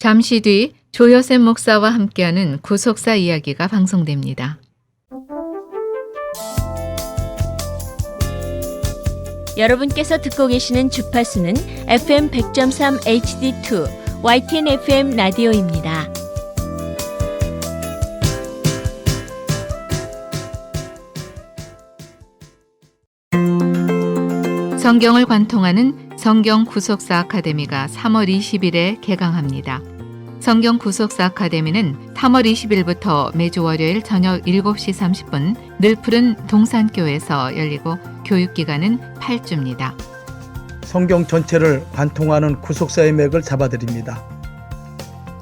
잠시 뒤 조여셉 목사와 함께하는 구속사 이야기가 방송됩니다. 여러분께서 듣고 계시는 주파수는 FM 100.3 HD2 YTN FM 라디오입니다. 성경을 관통하는 성경 구속사 아카데미가 3월 20일에 개강합니다. 성경 구속사 아카데미는 3월 20일부터 매주 월요일 저녁 7시 30분 늘푸른 동산교에서 열리고 교육기간은 8주입니다. 성경 전체를 관통하는 구속사의 맥을 잡아드립니다.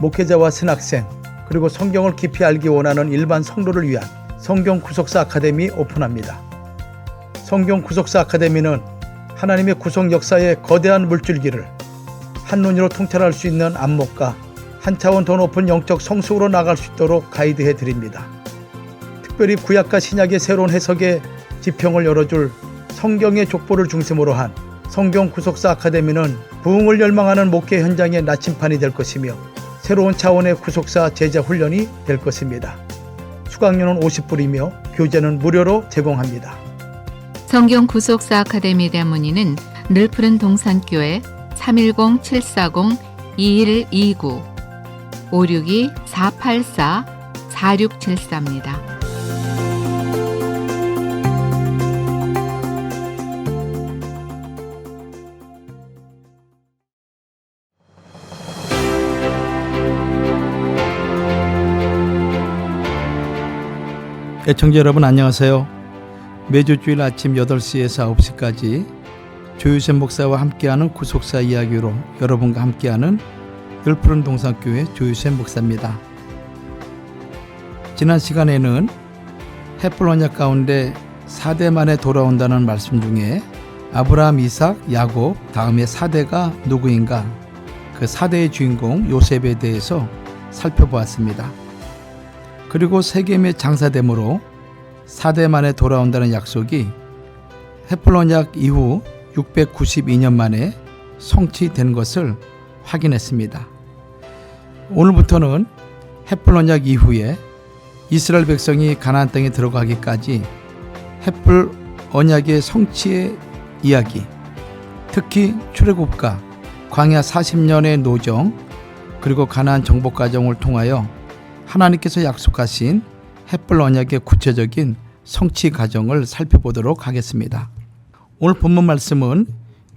목회자와 신학생 그리고 성경을 깊이 알기 원하는 일반 성도를 위한 성경 구속사 아카데미 오픈합니다. 성경 구속사 아카데미는 하나님의 구속 역사의 거대한 물줄기를 한눈으로 통찰할 수 있는 안목과 한 차원 더 높은 영적 성숙으로 나갈 수 있도록 가이드해 드립니다. 특별히 구약과 신약의 새로운 해석에 지평을 열어줄 성경의 족보를 중심으로 한 성경 구속사 아카데미는 부흥을 열망하는 목회 현장의 나침판이 될 것이며 새로운 차원의 구속사 제자 훈련이 될 것입니다. 수강료는 50불이며 교재는 무료로 제공합니다. 성경 구속사 아카데미에 대한 문의는 늘푸른 동산교회 310-740-2129 562-484-4674입니다. 애청자 여러분 안녕하세요. 매주 주일 아침 8시에서 9시까지 조유셉 목사와 함께하는 구속사 이야기로 여러분과 함께하는 늘푸른 동산교회 조유셉 목사입니다. 지난 시간에는 햇불 언약 가운데 4대 만에 돌아온다는 말씀 중에 아브라함, 이삭, 야곱 다음에 4대가 누구인가, 그 4대의 주인공 요셉에 대해서 살펴보았습니다. 그리고 세겜의 장사됨으로 4대 만에 돌아온다는 약속이 햇불 언약 이후 692년 만에 성취된 것을 확인했습니다. 오늘부터는 햇불 언약 이후에 이스라엘 백성이 가나안 땅에 들어가기까지 햇불 언약의 성취의 이야기, 특히 출애굽과 광야 40년의 노정 그리고 가나안 정복 과정을 통하여 하나님께서 약속하신 햇불 언약의 구체적인 성취 과정을 살펴보도록 하겠습니다. 오늘 본문 말씀은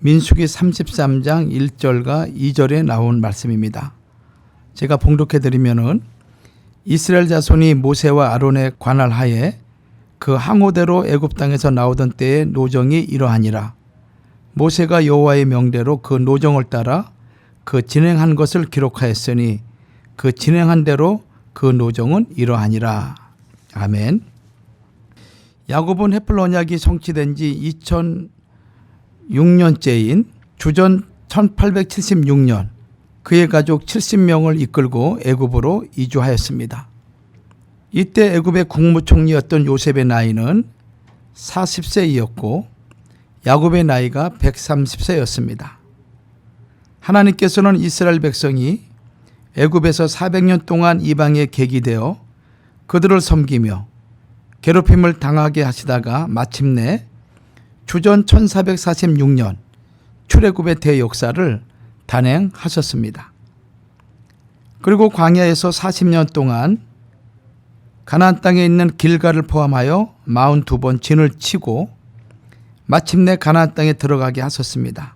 민수기 33장 1절과 2절에 나온 말씀입니다. 제가 봉독해 드리면은 이스라엘 자손이 모세와 아론의 관할 하에 그 항오대로 애굽 땅에서 나오던 때의 노정이 이러하니라. 모세가 여호와의 명대로 그 노정을 따라 그 진행한 것을 기록하였으니 그 진행한 대로 그 노정은 이러하니라. 아멘. 야곱은 햇불 언약이 성취된 지 2006년째인 주전 1876년 그의 가족 70명을 이끌고 애굽으로 이주하였습니다. 이때 애굽의 국무총리였던 요셉의 나이는 40세이었고 야곱의 나이가 130세였습니다. 하나님께서는 이스라엘 백성이 애굽에서 400년 동안 이방에 객이되어 그들을 섬기며 괴롭힘을 당하게 하시다가 마침내 주전 1446년 출애굽의 대역사를 단행하셨습니다. 그리고 광야에서 40년 동안 가나안 땅에 있는 길갈을 포함하여 42번 진을 치고 마침내 가나안 땅에 들어가게 하셨습니다.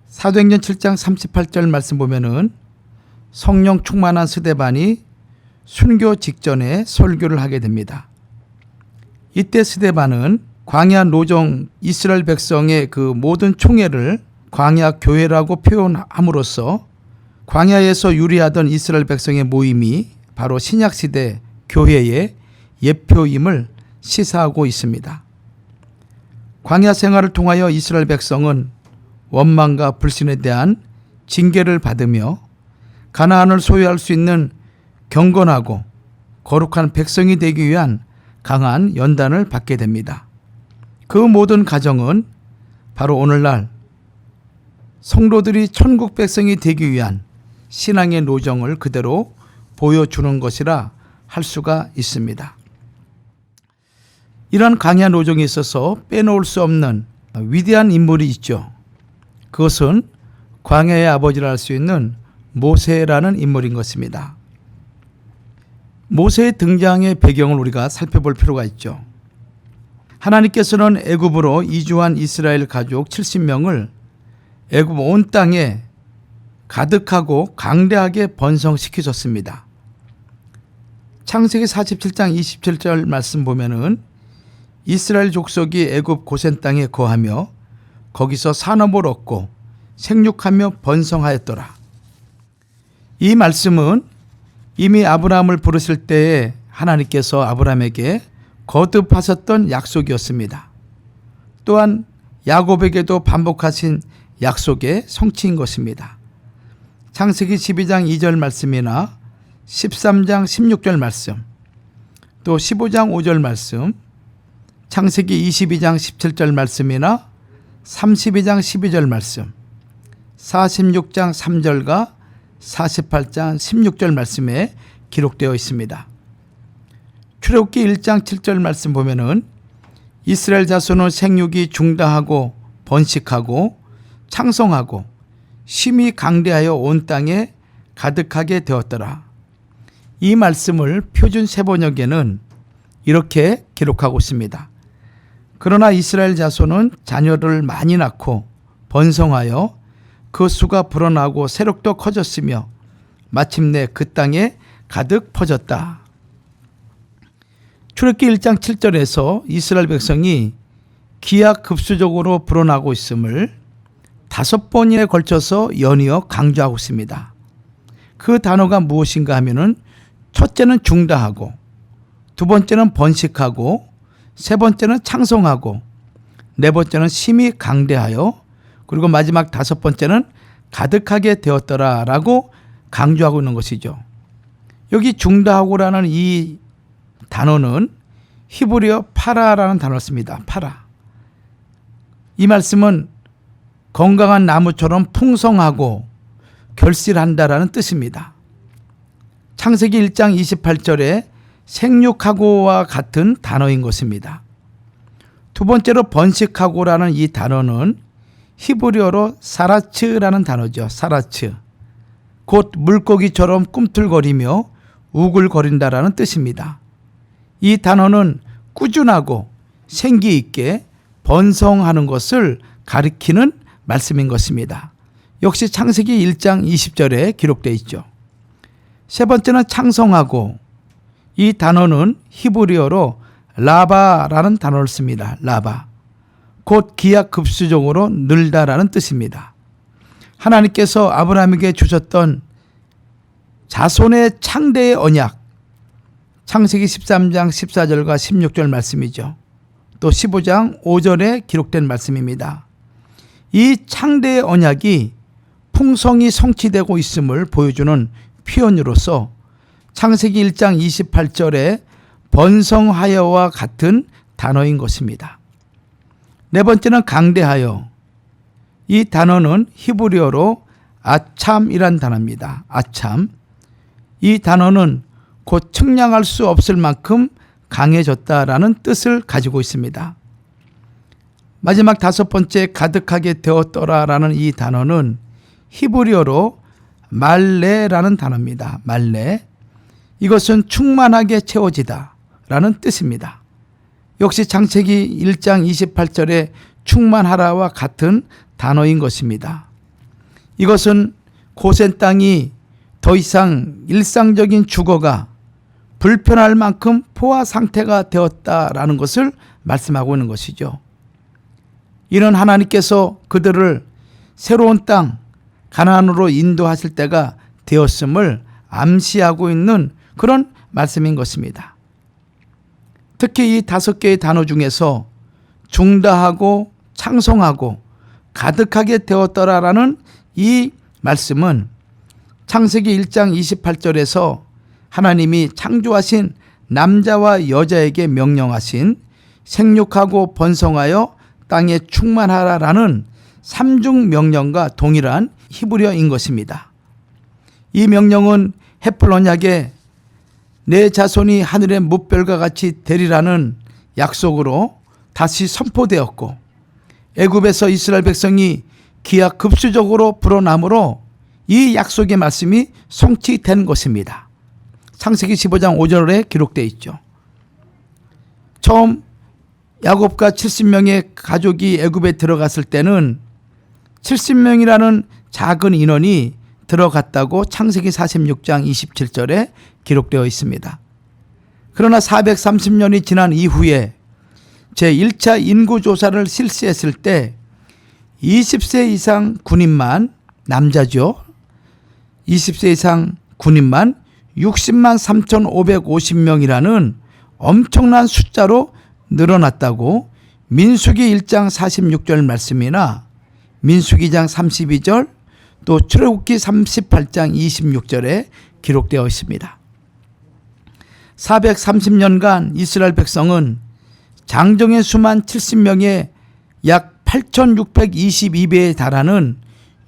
사도행전 7장 38절 말씀 보면은 성령 충만한 스데반이 순교 직전에 설교를 하게 됩니다. 이때 스데반은 광야 노정 이스라엘 백성의 그 모든 총회를 광야 교회라고 표현함으로써 광야에서 유리하던 이스라엘 백성의 모임이 바로 신약시대 교회의 예표임을 시사하고 있습니다. 광야 생활을 통하여 이스라엘 백성은 원망과 불신에 대한 징계를 받으며 가나안을 소유할 수 있는 경건하고 거룩한 백성이 되기 위한 강한 연단을 받게 됩니다. 그 모든 과정은 바로 오늘날 성도들이 천국 백성이 되기 위한 신앙의 노정을 그대로 보여주는 것이라 할 수가 있습니다. 이런 광야 노정에 있어서 빼놓을 수 없는 위대한 인물이 있죠. 그것은 광야의 아버지라 할 수 있는 모세라는 인물인 것입니다. 모세의 등장의 배경을 우리가 살펴볼 필요가 있죠. 하나님께서는 애굽으로 이주한 이스라엘 가족 70명을 애굽 온 땅에 가득하고 강대하게 번성시키셨습니다. 창세기 47장 27절 말씀 보면은 이스라엘 족속이 애굽 고센 땅에 거하며 거기서 산업을 얻고 생육하며 번성하였더라. 이 말씀은 이미 아브라함을 부르실 때에 하나님께서 아브라함에게 거듭하셨던 약속이었습니다. 또한 야곱에게도 반복하신 약속의 성취인 것입니다. 창세기 12장 2절 말씀이나 13장 16절 말씀, 또 15장 5절 말씀, 창세기 22장 17절 말씀이나 32장 12절 말씀, 46장 3절과 48장 16절 말씀에 기록되어 있습니다. 출애굽기 1장 7절 말씀 보면은 이스라엘 자손은 생육이 중다하고 번식하고 창성하고 심히 강대하여 온 땅에 가득하게 되었더라. 이 말씀을 표준 세번역에는 이렇게 기록하고 있습니다. 그러나 이스라엘 자손은 자녀를 많이 낳고 번성하여 그 수가 불어나고 세력도 커졌으며 마침내 그 땅에 가득 퍼졌다. 출애굽기 1장 7절에서 이스라엘 백성이 기하급수적으로 불어나고 있음을 5번에 걸쳐서 연이어 강조하고 있습니다. 그 단어가 무엇인가 하면은 첫째는 중다하고, 두 번째는 번식하고, 세 번째는 창성하고, 네 번째는 심히 강대하여, 그리고 마지막 5번째는 가득하게 되었더라라고 강조하고 있는 것이죠. 여기 중다하고라는 이 단어는 히브리어 파라라는 단어를 씁니다. 파라. 이 말씀은 건강한 나무처럼 풍성하고 결실한다라는 뜻입니다. 창세기 1장 28절에 생육하고와 같은 단어인 것입니다. 두 번째로 번식하고라는 이 단어는 히브리어로 사라츠라는 단어죠. 사라츠. 곧 물고기처럼 꿈틀거리며 우글거린다라는 뜻입니다. 이 단어는 꾸준하고 생기 있게 번성하는 것을 가리키는 말씀인 것입니다. 역시 창세기 1장 20절에 기록되어 있죠. 세 번째는 창성하고, 이 단어는 히브리어로 라바라는 단어를 씁니다. 라바. 곧 기하급수적으로 늘다라는 뜻입니다. 하나님께서 아브라함에게 주셨던 자손의 창대의 언약, 창세기 13장 14절과 16절 말씀이죠. 또 15장 5절에 기록된 말씀입니다. 이 창대의 언약이 풍성히 성취되고 있음을 보여주는 표현으로서 창세기 1장 28절에 번성하여와 같은 단어인 것입니다. 네 번째는 강대하여. 이 단어는 히브리어로 아참이란 단어입니다. 아참. 이 단어는 곧 측량할 수 없을 만큼 강해졌다라는 뜻을 가지고 있습니다. 마지막 5번째 가득하게 되었더라라는 이 단어는 히브리어로 말레라는 단어입니다. 말레. 이것은 충만하게 채워지다 라는 뜻입니다. 역시 창세기 1장 28절에 충만하라와 같은 단어인 것입니다. 이것은 고센 땅이 더 이상 일상적인 주거가 불편할 만큼 포화 상태가 되었다라는 것을 말씀하고 있는 것이죠. 이는 하나님께서 그들을 새로운 땅 가나안으로 인도하실 때가 되었음을 암시하고 있는 그런 말씀인 것입니다. 특히 이 5개의 단어 중에서 중다하고 창성하고 가득하게 되었더라라는 이 말씀은 창세기 1장 28절에서 하나님이 창조하신 남자와 여자에게 명령하신 생육하고 번성하여 땅에 충만하라라는 3중 명령과 동일한 히브리어인 것입니다. 이 명령은 햇불 언약에 내 자손이 하늘의 무별과 같이 되리라는 약속으로 다시 선포되었고, 애굽에서 이스라엘 백성이 기하급수적으로 불어남으로 이 약속의 말씀이 성취된 것입니다. 창세기 15장 5절에 기록되어 있죠. 처음 야곱과 70명의 가족이 애굽에 들어갔을 때는 70명이라는 작은 인원이 들어갔다고 창세기 46장 27절에 기록되어 있습니다. 그러나 430년이 지난 이후에 제1차 인구조사를 실시했을 때 20세 이상 군인만, 남자죠, 20세 이상 군인만 60만 3,550명이라는 엄청난 숫자로 늘어났다고 민수기 1장 46절 말씀이나 민수기 2장 32절 또 출애굽기 38장 26절에 기록되어 있습니다. 430년간 이스라엘 백성은 장정의 수만 70명의 약 8,622배에 달하는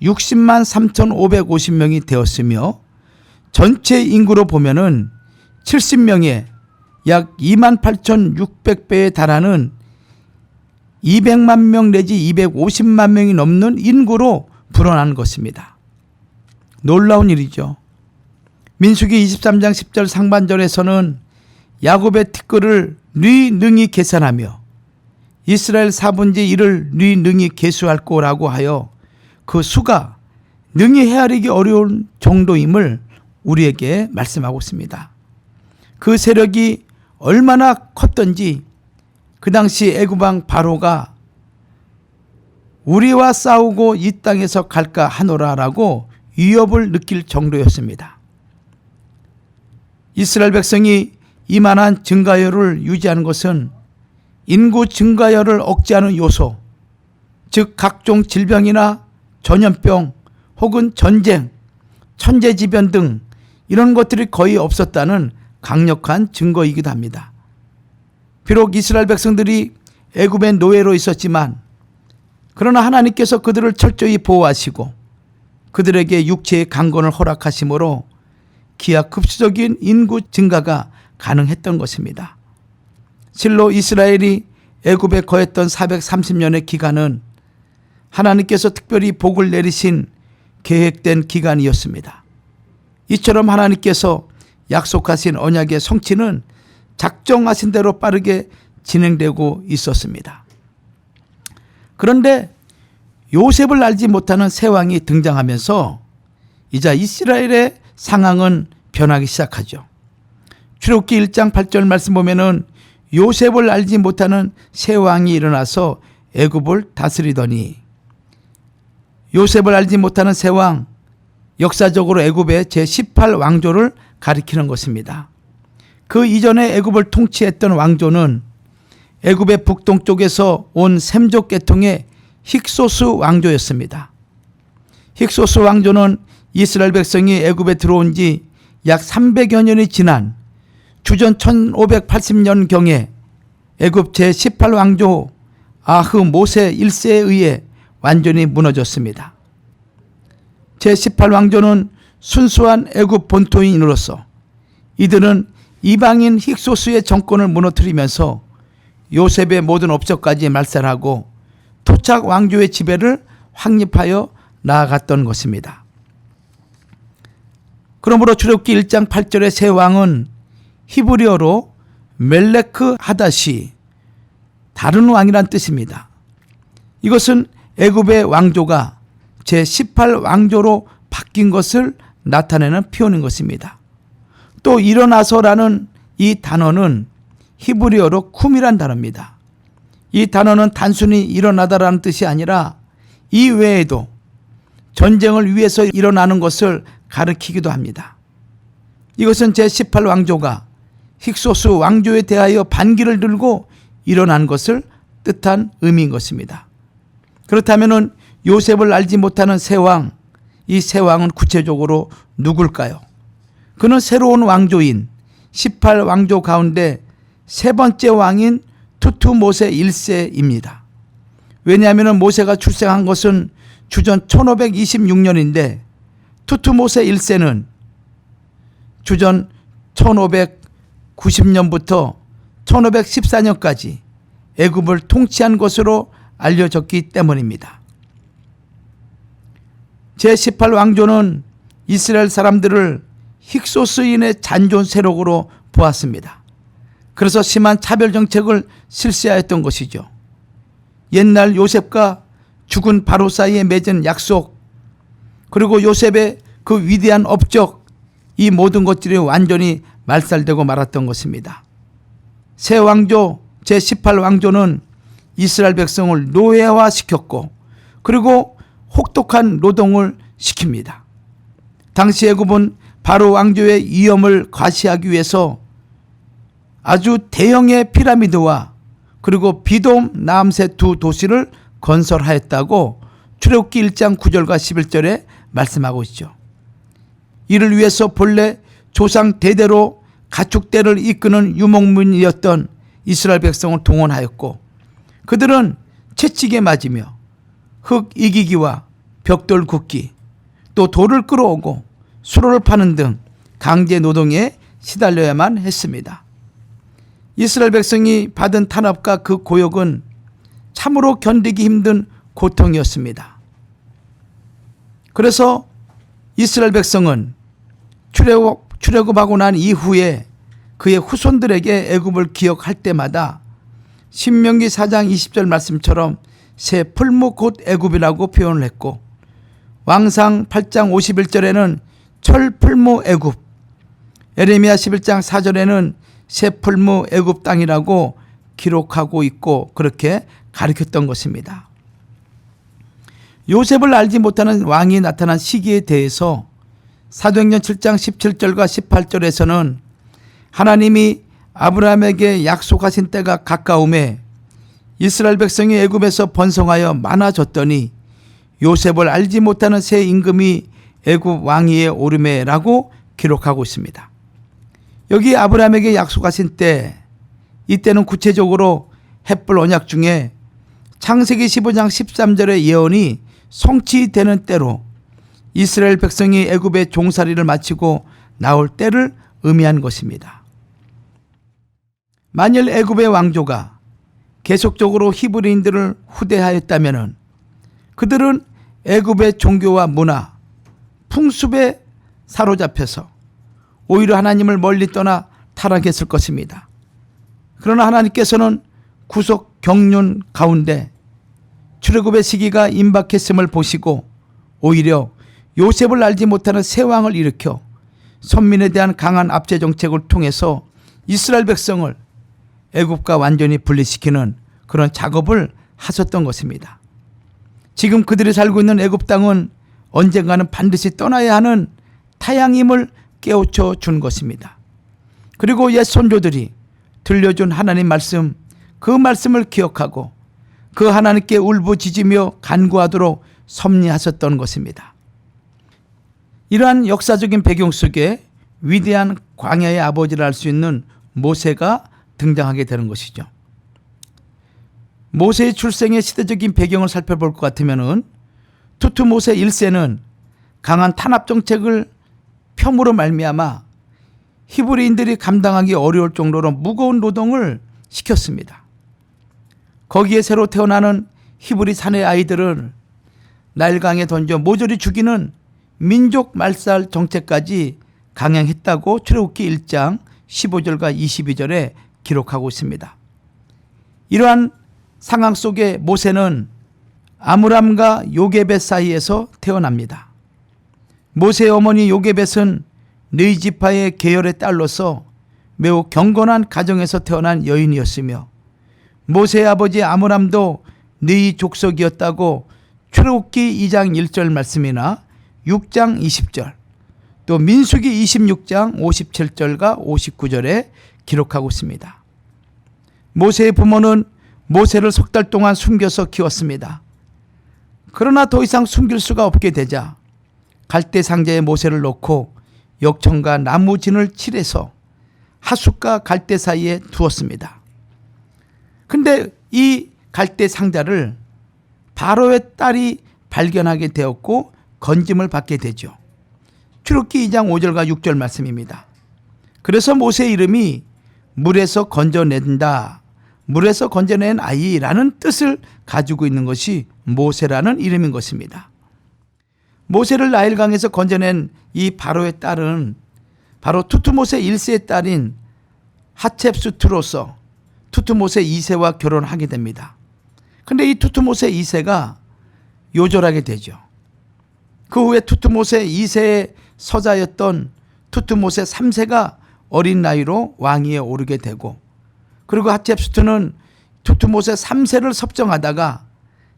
60만 3,550명이 되었으며, 전체 인구로 보면은 70명의 약 28,600배에 달하는 200만 명 내지 250만 명이 넘는 인구로 불어난 것입니다. 놀라운 일이죠. 민수기 23장 10절 상반절에서는 야곱의 티끌을 능히 계산하며 이스라엘 4분의 1을 능히 계수할 거라고 하여 그 수가 능히 헤아리기 어려운 정도임을 우리에게 말씀하고 있습니다. 그 세력이 얼마나 컸던지 그 당시 애굽왕 바로가 우리와 싸우고 이 땅에서 갈까 하노라라고 위협을 느낄 정도였습니다. 이스라엘 백성이 이만한 증가율을 유지하는 것은 인구 증가율을 억제하는 요소, 즉 각종 질병이나 전염병 혹은 전쟁, 천재지변 등 이런 것들이 거의 없었다는 강력한 증거이기도 합니다. 비록 이스라엘 백성들이 애굽의 노예로 있었지만, 그러나 하나님께서 그들을 철저히 보호하시고 그들에게 육체의 강건을 허락하심으로 기하급수적인 인구 증가가 가능했던 것입니다. 실로 이스라엘이 애굽에 거했던 430년의 기간은 하나님께서 특별히 복을 내리신 계획된 기간이었습니다. 이처럼 하나님께서 약속하신 언약의 성취는 작정하신 대로 빠르게 진행되고 있었습니다. 그런데 요셉을 알지 못하는 새 왕이 등장하면서 이제 이스라엘의 상황은 변하기 시작하죠. 출애굽기 1장 8절 말씀 보면은 요셉을 알지 못하는 새 왕이 일어나서 애굽을 다스리더니, 요셉을 알지 못하는 새 왕, 역사적으로 애굽의 제18왕조를 가리키는 것입니다. 그 이전에 애굽을 통치했던 왕조는 애굽의 북동쪽에서 온 셈족 계통의 힉소스 왕조였습니다. 힉소스 왕조는 이스라엘 백성이 애굽에 들어온 지 약 300여 년이 지난 주전 1580년경에 애굽 제18왕조 아흐모세 1세에 의해 완전히 무너졌습니다. 제18왕조는 순수한 애굽 본토인으로서 이들은 이방인 힉소스의 정권을 무너뜨리면서 요셉의 모든 업적까지 말살하고 토착 왕조의 지배를 확립하여 나아갔던 것입니다. 그러므로 출애굽기 1장 8절의 새 왕은 히브리어로 멜레크 하다시, 다른 왕이란 뜻입니다. 이것은 애굽의 왕조가 제18왕조로 바뀐 것을 나타내는 표현인 것입니다. 또 일어나서라는 이 단어는 히브리어로 쿰이란 단어입니다. 이 단어는 단순히 일어나다라는 뜻이 아니라 이 외에도 전쟁을 위해서 일어나는 것을 가리키기도 합니다. 이것은 제18왕조가 힉소스 왕조에 대하여 반기를 들고 일어난 것을 뜻한 의미인 것입니다. 그렇다면 요셉을 알지 못하는 새 왕, 이 새 왕은 구체적으로 누굴까요? 그는 새로운 왕조인 18왕조 가운데 세 번째 왕인 투투모세 1세입니다. 왜냐하면 모세가 출생한 것은 주전 1526년인데 투투모세 1세는 주전 1590년부터 1514년까지 애굽을 통치한 것으로 알려졌기 때문입니다. 제18왕조는 이스라엘 사람들을 힉소스인의 잔존 세력으로 보았습니다. 그래서 심한 차별 정책을 실시하였던 것이죠. 옛날 요셉과 죽은 바로 사이에 맺은 약속, 그리고 요셉의 그 위대한 업적, 이 모든 것들이 완전히 말살되고 말았던 것입니다. 새 왕조 제18왕조는 이스라엘 백성을 노예화시켰고, 그리고 혹독한 노동을 시킵니다. 당시 애굽은 바로 왕조의 위엄을 과시하기 위해서 아주 대형의 피라미드와 그리고 비돔 나암새 두 도시를 건설하였다고 출애굽기 1장 9절과 11절에 말씀하고 있죠. 이를 위해서 본래 조상 대대로 가축대를 이끄는 유목민이었던 이스라엘 백성을 동원하였고, 그들은 채찍에 맞으며 흙 이기기와 벽돌 굽기, 또 돌을 끌어오고 수로를 파는 등 강제 노동에 시달려야만 했습니다. 이스라엘 백성이 받은 탄압과 그 고역은 참으로 견디기 힘든 고통이었습니다. 그래서 이스라엘 백성은 출애굽하고 난 이후에 그의 후손들에게 애굽을 기억할 때마다 신명기 4장 20절 말씀처럼 새 풀무 곧 애굽이라고 표현을 했고, 왕상 8장 51절에는 철 풀무 애굽, 에레미야 11장 4절에는 새 풀무 애굽 땅이라고 기록하고 있고, 그렇게 가르쳤던 것입니다. 요셉을 알지 못하는 왕이 나타난 시기에 대해서 사도행전 7장 17절과 18절에서는 하나님이 아브라함에게 약속하신 때가 가까움에 이스라엘 백성이 애굽에서 번성하여 많아졌더니 요셉을 알지 못하는 새 임금이 애굽 왕위에 오르매라고 기록하고 있습니다. 여기 아브라함에게 약속하신 때, 이때는 구체적으로 헷불 언약 중에 창세기 15장 13절의 예언이 성취되는 때로 이스라엘 백성이 애굽의 종살이를 마치고 나올 때를 의미한 것입니다. 만일 애굽의 왕조가 계속적으로 히브리인들을 후대하였다면 그들은 애굽의 종교와 문화, 풍습에 사로잡혀서 오히려 하나님을 멀리 떠나 타락했을 것입니다. 그러나 하나님께서는 구속 경륜 가운데 출애굽의 시기가 임박했음을 보시고 오히려 요셉을 알지 못하는 새 왕을 일으켜 선민에 대한 강한 압제 정책을 통해서 이스라엘 백성을 애굽과 완전히 분리시키는 그런 작업을 하셨던 것입니다. 지금 그들이 살고 있는 애굽 땅은 언젠가는 반드시 떠나야 하는 타향임을 깨우쳐 준 것입니다. 그리고 옛 선조들이 들려준 하나님 말씀, 그 말씀을 기억하고 그 하나님께 울부짖으며 간구하도록 섭리하셨던 것입니다. 이러한 역사적인 배경 속에 위대한 광야의 아버지를 알 수 있는 모세가 등장하게 되는 것이죠. 모세의 출생의 시대적인 배경을 살펴볼 것 같으면 투트 모세 1세는 강한 탄압 정책을 폄으로 말미암아 히브리인들이 감당하기 어려울 정도로 무거운 노동을 시켰습니다. 거기에 새로 태어나는 히브리 사내 아이들을 나일강에 던져 모조리 죽이는 민족 말살 정책까지 강행했다고 출애굽기 1장 15절과 22절에 기록하고 있습니다. 이러한 상황 속에 모세는 아므람과 요게벳 사이에서 태어납니다. 모세의 어머니 요게벳은 느이지파의 계열의 딸로서 매우 경건한 가정에서 태어난 여인이었으며 모세의 아버지 아므람도 느이 족속이었다고 출애굽기 2장 1절 말씀이나 6장 20절, 또 민수기 26장 57절과 59절에 기록하고 있습니다. 모세의 부모는 모세를 석 달 동안 숨겨서 키웠습니다. 그러나 더 이상 숨길 수가 없게 되자 갈대 상자에 모세를 넣고 역청과 나무진을 칠해서 하숫과 갈대 사이에 두었습니다. 근데 이 갈대 상자를 바로의 딸이 발견하게 되었고 건짐을 받게 되죠. 출애굽기 2장 5절과 6절 말씀입니다. 그래서 모세의 이름이 물에서 건져낸다, 물에서 건져낸 아이라는 뜻을 가지고 있는 것이 모세라는 이름인 것입니다. 모세를 나일강에서 건져낸 이 바로의 딸은 바로 투투모세 1세의 딸인 하첵수트로서 투투모세 2세와 결혼하게 됩니다. 그런데 이 투투모세 2세가 요절하게 되죠. 그 후에 투투모세 2세의 서자였던 투투모세 3세가 어린 나이로 왕위에 오르게 되고, 그리고 하첵수트는 투투모세 3세를 섭정하다가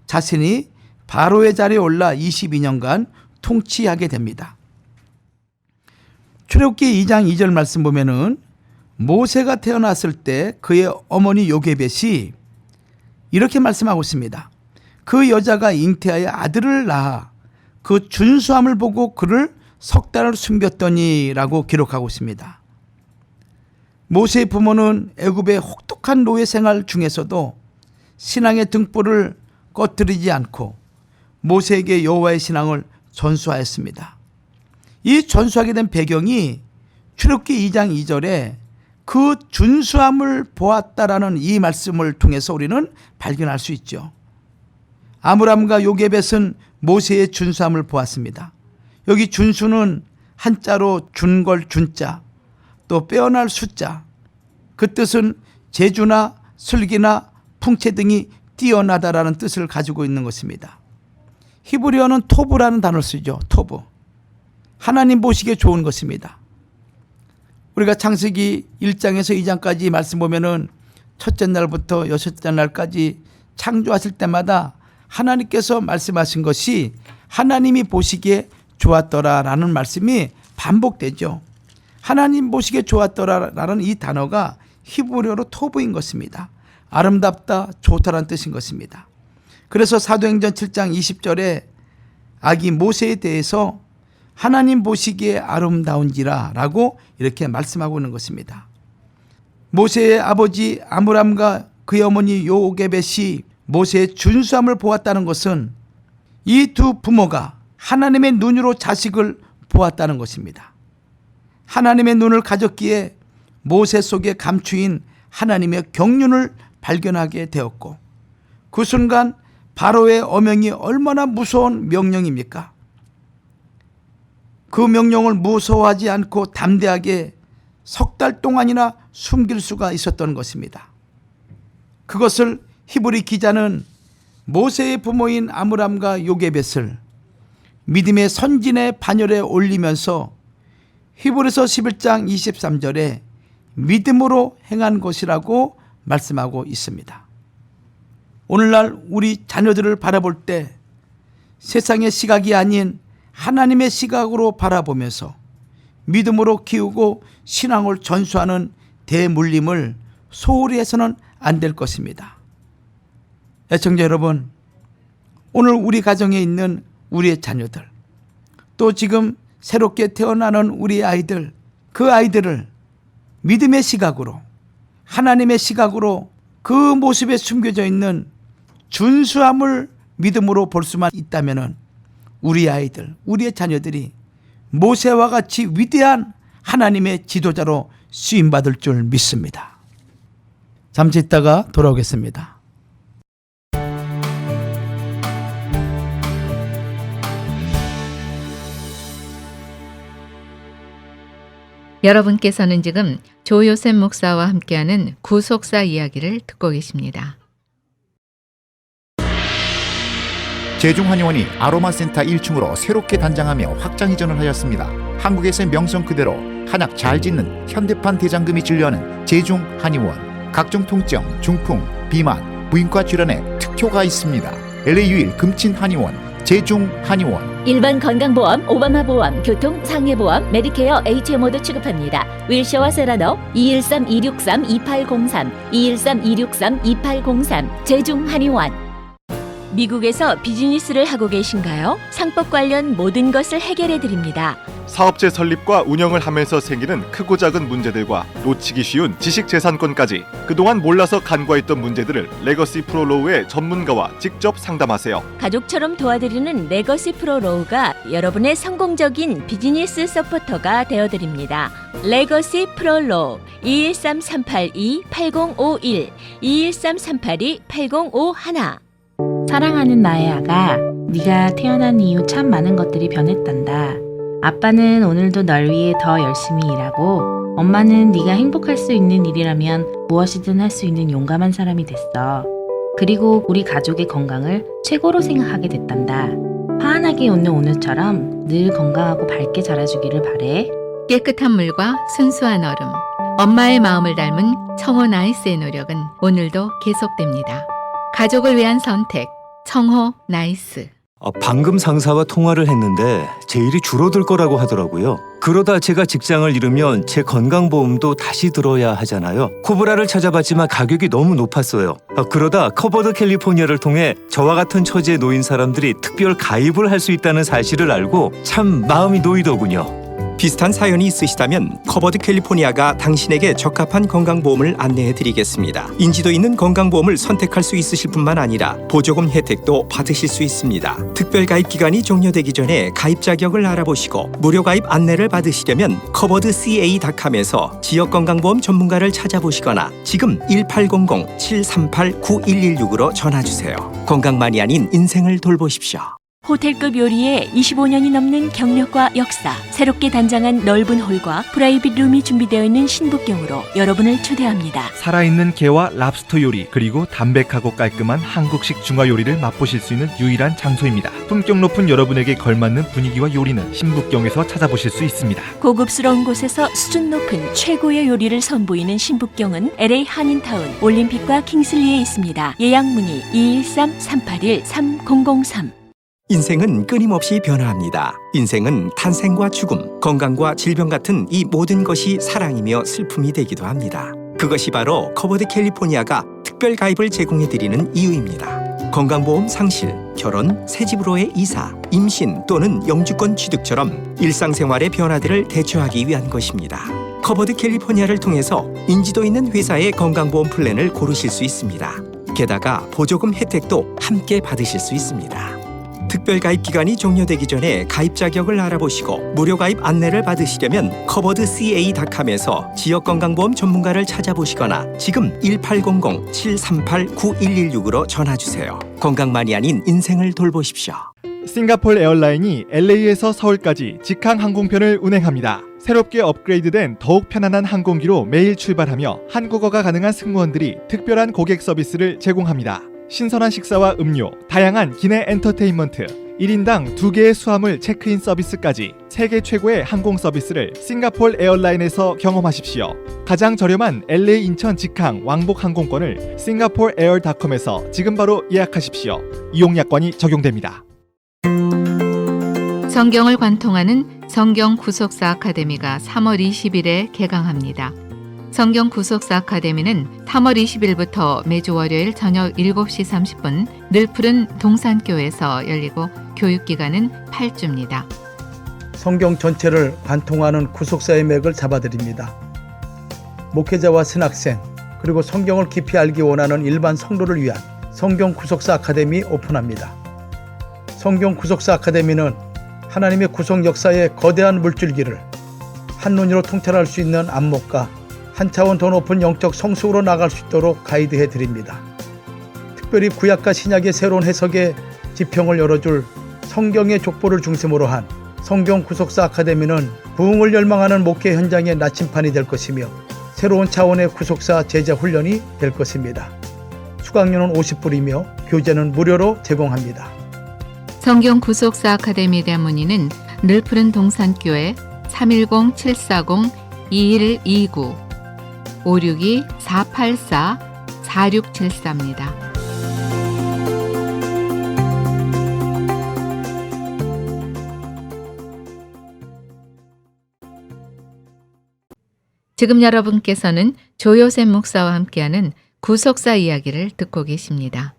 자신이 바로의 자리에 올라 22년간 통치하게 됩니다. 출애굽기 2장 2절 말씀 보면은 모세가 태어났을 때 그의 어머니 요게벳이 이렇게 말씀하고 있습니다. 그 여자가 잉태하여 아들을 낳아 그 준수함을 보고 그를 석 달을 숨겼더니라고 기록하고 있습니다. 모세의 부모는 애굽의 혹독한 노예 생활 중에서도 신앙의 등불을 꺼뜨리지 않고 모세에게 여호와의 신앙을 전수하였습니다. 이 전수하게 된 배경이 출애굽기 2장 2절에 그 준수함을 보았다라는 이 말씀을 통해서 우리는 발견할 수 있죠. 아므람과 요게벳은 모세의 준수함을 보았습니다. 여기 준수는 한자로 준걸 준자, 또 빼어날 숫자, 그 뜻은 재주나 슬기나 풍채 등이 뛰어나다라는 뜻을 가지고 있는 것입니다. 히브리어는 토브라는 단어를 쓰죠. 토브. 하나님 보시기에 좋은 것입니다. 우리가 창세기 1장에서 2장까지 말씀 보면은 첫째 날부터 여섯째 날까지 창조하실 때마다 하나님께서 말씀하신 것이 하나님이 보시기에 좋았더라라는 말씀이 반복되죠. 하나님 보시기에 좋았더라라는 이 단어가 히브리어로 토브인 것입니다. 아름답다, 좋다라는 뜻인 것입니다. 그래서 사도행전 7장 20절에 아기 모세에 대해서 하나님 보시기에 아름다운지라 라고 이렇게 말씀하고 있는 것입니다. 모세의 아버지 아므람과 그의 어머니 요게벳이 모세의 준수함을 보았다는 것은 이 두 부모가 하나님의 눈으로 자식을 보았다는 것입니다. 하나님의 눈을 가졌기에 모세 속에 감추인 하나님의 경륜을 발견하게 되었고, 그 순간 바로의 어명이 얼마나 무서운 명령입니까? 그 명령을 무서워하지 않고 담대하게 석 달 동안이나 숨길 수가 있었던 것입니다. 그것을 히브리 기자는 모세의 부모인 아므람과 요게벳을 믿음의 선진의 반열에 올리면서 히브리서 11장 23절에 믿음으로 행한 것이라고 말씀하고 있습니다. 오늘날 우리 자녀들을 바라볼 때 세상의 시각이 아닌 하나님의 시각으로 바라보면서 믿음으로 키우고 신앙을 전수하는 대물림을 소홀히 해서는 안 될 것입니다. 애청자 여러분, 오늘 우리 가정에 있는 우리의 자녀들, 또 지금 새롭게 태어나는 우리 아이들, 그 아이들을 믿음의 시각으로, 하나님의 시각으로 그 모습에 숨겨져 있는 준수함을 믿음으로 볼 수만 있다면 우리 아이들, 우리의 자녀들이 모세와 같이 위대한 하나님의 지도자로 쓰임받을 줄 믿습니다. 잠시 있다가 돌아오겠습니다. 여러분께서는 지금 조요셉 목사와 함께하는 구속사 이야기를 듣고 계십니다. 제중한의원이 아로마센터 1층으로 새롭게 단장하며 확장 이전을 하였습니다. 한국에서의 명성 그대로 한약 잘 짓는 현대판 대장금이 진료하는 제중한의원. 각종 통증, 중풍, 비만, 무인과 질환에 특효가 있습니다. LA 유일 금친한의원 제중한의원. 일반 건강보험, 오바마 보험, 교통, 상해보험, 메디케어, HMO도 취급합니다. 윌셔와 세라너 213-263-2803, 213-263-2803, 제중한의원. 미국에서 비즈니스를 하고 계신가요? 상법 관련 모든 것을 해결해 드립니다. 사업체 설립과 운영을 하면서 생기는 크고 작은 문제들과 놓치기 쉬운 지식재산권까지 그동안 몰라서 간과했던 문제들을 레거시 프로로우의 전문가와 직접 상담하세요. 가족처럼 도와드리는 레거시 프로로우가 여러분의 성공적인 비즈니스 서포터가 되어드립니다. 레거시 프로로우 213-382-8051 213-382-8051 사랑하는 나의 아가, 네가 태어난 이후 참 많은 것들이 변했단다. 아빠는 오늘도 널 위해 더 열심히 일하고, 엄마는 네가 행복할 수 있는 일이라면 무엇이든 할 수 있는 용감한 사람이 됐어. 그리고 우리 가족의 건강을 최고로 생각하게 됐단다. 환하게 웃는 오늘처럼 늘 건강하고 밝게 자라주기를 바래. 깨끗한 물과 순수한 얼음, 엄마의 마음을 닮은 청호 나이스의 노력은 오늘도 계속됩니다. 가족을 위한 선택, 청호 나이스. 방금 상사와 통화를 했는데 제 일이 줄어들 거라고 하더라고요. 그러다 제가 직장을 잃으면 제 건강보험도 다시 들어야 하잖아요. 코브라를 찾아봤지만 가격이 너무 높았어요. 그러다 커버드 캘리포니아를 통해 저와 같은 처지에 놓인 사람들이 특별 가입을 할 수 있다는 사실을 알고 참 마음이 놓이더군요. 비슷한 사연이 있으시다면 커버드 캘리포니아가 당신에게 적합한 건강보험을 안내해드리겠습니다. 인지도 있는 건강보험을 선택할 수 있으실 뿐만 아니라 보조금 혜택도 받으실 수 있습니다. 특별가입 기간이 종료되기 전에 가입 자격을 알아보시고 무료 가입 안내를 받으시려면 coveredca.com에서 지역건강보험 전문가를 찾아보시거나 지금 1800-738-9116으로 전화주세요. 건강만이 아닌 인생을 돌보십시오. 호텔급 요리에 25년이 넘는 경력과 역사, 새롭게 단장한 넓은 홀과 프라이빗 룸이 준비되어 있는 신북경으로 여러분을 초대합니다. 살아있는 게와 랍스터 요리, 그리고 담백하고 깔끔한 한국식 중화 요리를 맛보실 수 있는 유일한 장소입니다. 품격 높은 여러분에게 걸맞는 분위기와 요리는 신북경에서 찾아보실 수 있습니다. 고급스러운 곳에서 수준 높은 최고의 요리를 선보이는 신북경은 LA 한인타운, 올림픽과 킹슬리에 있습니다. 예약 문의 213-381-3003. 인생은 끊임없이 변화합니다. 인생은 탄생과 죽음, 건강과 질병 같은 이 모든 것이 사랑이며 슬픔이 되기도 합니다. 그것이 바로 커버드 캘리포니아가 특별 가입을 제공해드리는 이유입니다. 건강보험 상실, 결혼, 새집으로의 이사, 임신 또는 영주권 취득처럼 일상생활의 변화들을 대처하기 위한 것입니다. 커버드 캘리포니아를 통해서 인지도 있는 회사의 건강보험 플랜을 고르실 수 있습니다. 게다가 보조금 혜택도 함께 받으실 수 있습니다. 특별 가입 기간이 종료되기 전에 가입 자격을 알아보시고 무료 가입 안내를 받으시려면 coveredca.com에서 지역건강보험 전문가를 찾아보시거나 지금 1800-738-9116으로 전화주세요. 건강만이 아닌 인생을 돌보십시오. 싱가포르 에어라인이 LA에서 서울까지 직항 항공편을 운행합니다. 새롭게 업그레이드된 더욱 편안한 항공기로 매일 출발하며 한국어가 가능한 승무원들이 특별한 고객 서비스를 제공합니다. 신선한 식사와 음료, 다양한 기내 엔터테인먼트, 1인당 2개의 수화물 체크인 서비스까지 세계 최고의 항공 서비스를 싱가포르 에어라인에서 경험하십시오. 가장 저렴한 LA 인천 직항 왕복 항공권을 singaporeair.com에서 지금 바로 예약하십시오. 이용약관이 적용됩니다. 성경을 관통하는 성경 구속사 아카데미가 3월 20일에 개강합니다. 성경 구속사 아카데미는 3월 20일부터 매주 월요일 저녁 7시 30분 늘 푸른 동산교에서 열리고 교육기간은 8주입니다. 성경 전체를 관통하는 구속사의 맥을 잡아드립니다. 목회자와 신학생 그리고 성경을 깊이 알기 원하는 일반 성도를 위한 성경 구속사 아카데미 오픈합니다. 성경 구속사 아카데미는 하나님의 구속 역사의 거대한 물줄기를 한눈으로 통찰할 수 있는 안목과 한 차원 더 높은 영적 성숙으로 나갈 수 있도록 가이드해 드립니다. 특별히 구약과 신약의 새로운 해석의 지평을 열어줄 성경의 족보를 중심으로 한 성경 구속사 아카데미는 부흥을 열망하는 목회 현장의 나침판이 될 것이며 새로운 차원의 구속사 제자 훈련이 될 것입니다. 수강료는 50불이며 교재는 무료로 제공합니다. 성경 구속사 아카데미에 대한 문의는 늘 푸른 동산교회 310-740-2129 562-484-4674입니다. 지금 여러분께서는 조요셉 목사와 함께하는 구속사 이야기를 듣고 계십니다.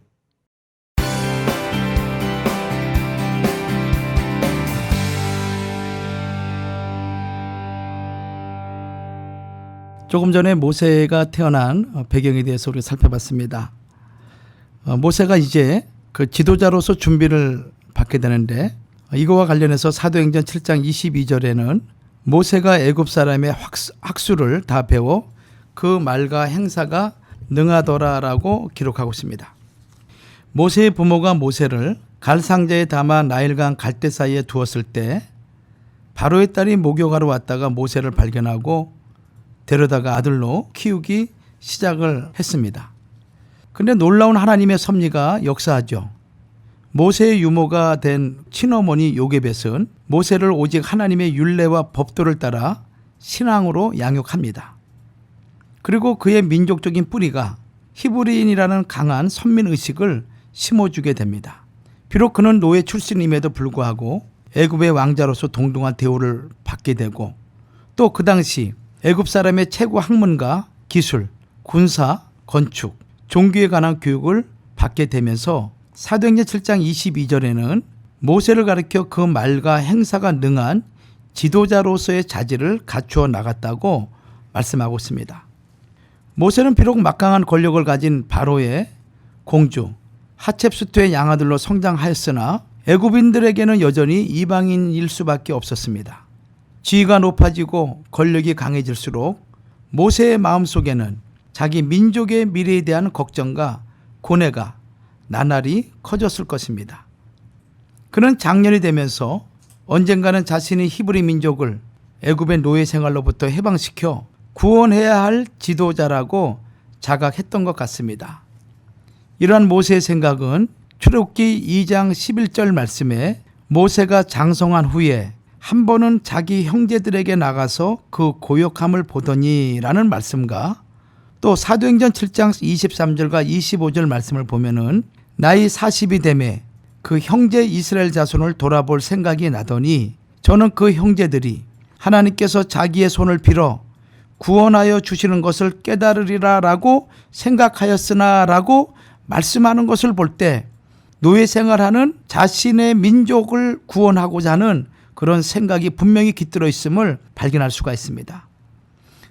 조금 전에 모세가 태어난 배경에 대해서 우리가 살펴봤습니다. 모세가 이제 그 지도자로서 준비를 받게 되는데, 이거와 관련해서 사도행전 7장 22절에는 모세가 애굽 사람의 학수를 다 배워 그 말과 행사가 능하더라라고 기록하고 있습니다. 모세의 부모가 모세를 갈상자에 담아 나일강 갈대 사이에 두었을 때 바로의 딸이 목욕하러 왔다가 모세를 발견하고 데려다가 아들로 키우기 시작을 했습니다. 근데 놀라운 하나님의 섭리가 역사하죠. 모세의 유모가 된 친어머니 요게벳은 모세를 오직 하나님의 율례와 법도를 따라 신앙으로 양육합니다. 그리고 그의 민족적인 뿌리가 히브리인이라는 강한 선민의식을 심어주게 됩니다. 비록 그는 노예 출신임에도 불구하고 애굽의 왕자로서 동등한 대우를 받게 되고, 또 그 당시 애굽 사람의 최고 학문과 기술, 군사, 건축, 종교에 관한 교육을 받게 되면서 사도행전 7장 22절에는 모세를 가리켜 그 말과 행사가 능한 지도자로서의 자질을 갖추어 나갔다고 말씀하고 있습니다. 모세는 비록 막강한 권력을 가진 바로의 공주 하첵수트의 양아들로 성장하였으나 애굽인들에게는 여전히 이방인일 수밖에 없었습니다. 지위가 높아지고 권력이 강해질수록 모세의 마음속에는 자기 민족의 미래에 대한 걱정과 고뇌가 나날이 커졌을 것입니다. 그는 장년이 되면서 언젠가는 자신이 히브리 민족을 애굽의 노예 생활로부터 해방시켜 구원해야 할 지도자라고 자각했던 것 같습니다. 이러한 모세의 생각은 출애굽기 2장 11절 말씀에 모세가 장성한 후에 한 번은 자기 형제들에게 나가서 그 고역함을 보더니 라는 말씀과 또 사도행전 7장 23절과 25절 말씀을 보면은 나이 40이 되매 그 형제 이스라엘 자손을 돌아볼 생각이 나더니 저는 그 형제들이 하나님께서 자기의 손을 빌어 구원하여 주시는 것을 깨달으리라 라고 생각하였으나 라고 말씀하는 것을 볼 때 노예 생활하는 자신의 민족을 구원하고자 하는 그런 생각이 분명히 깃들어 있음을 발견할 수가 있습니다.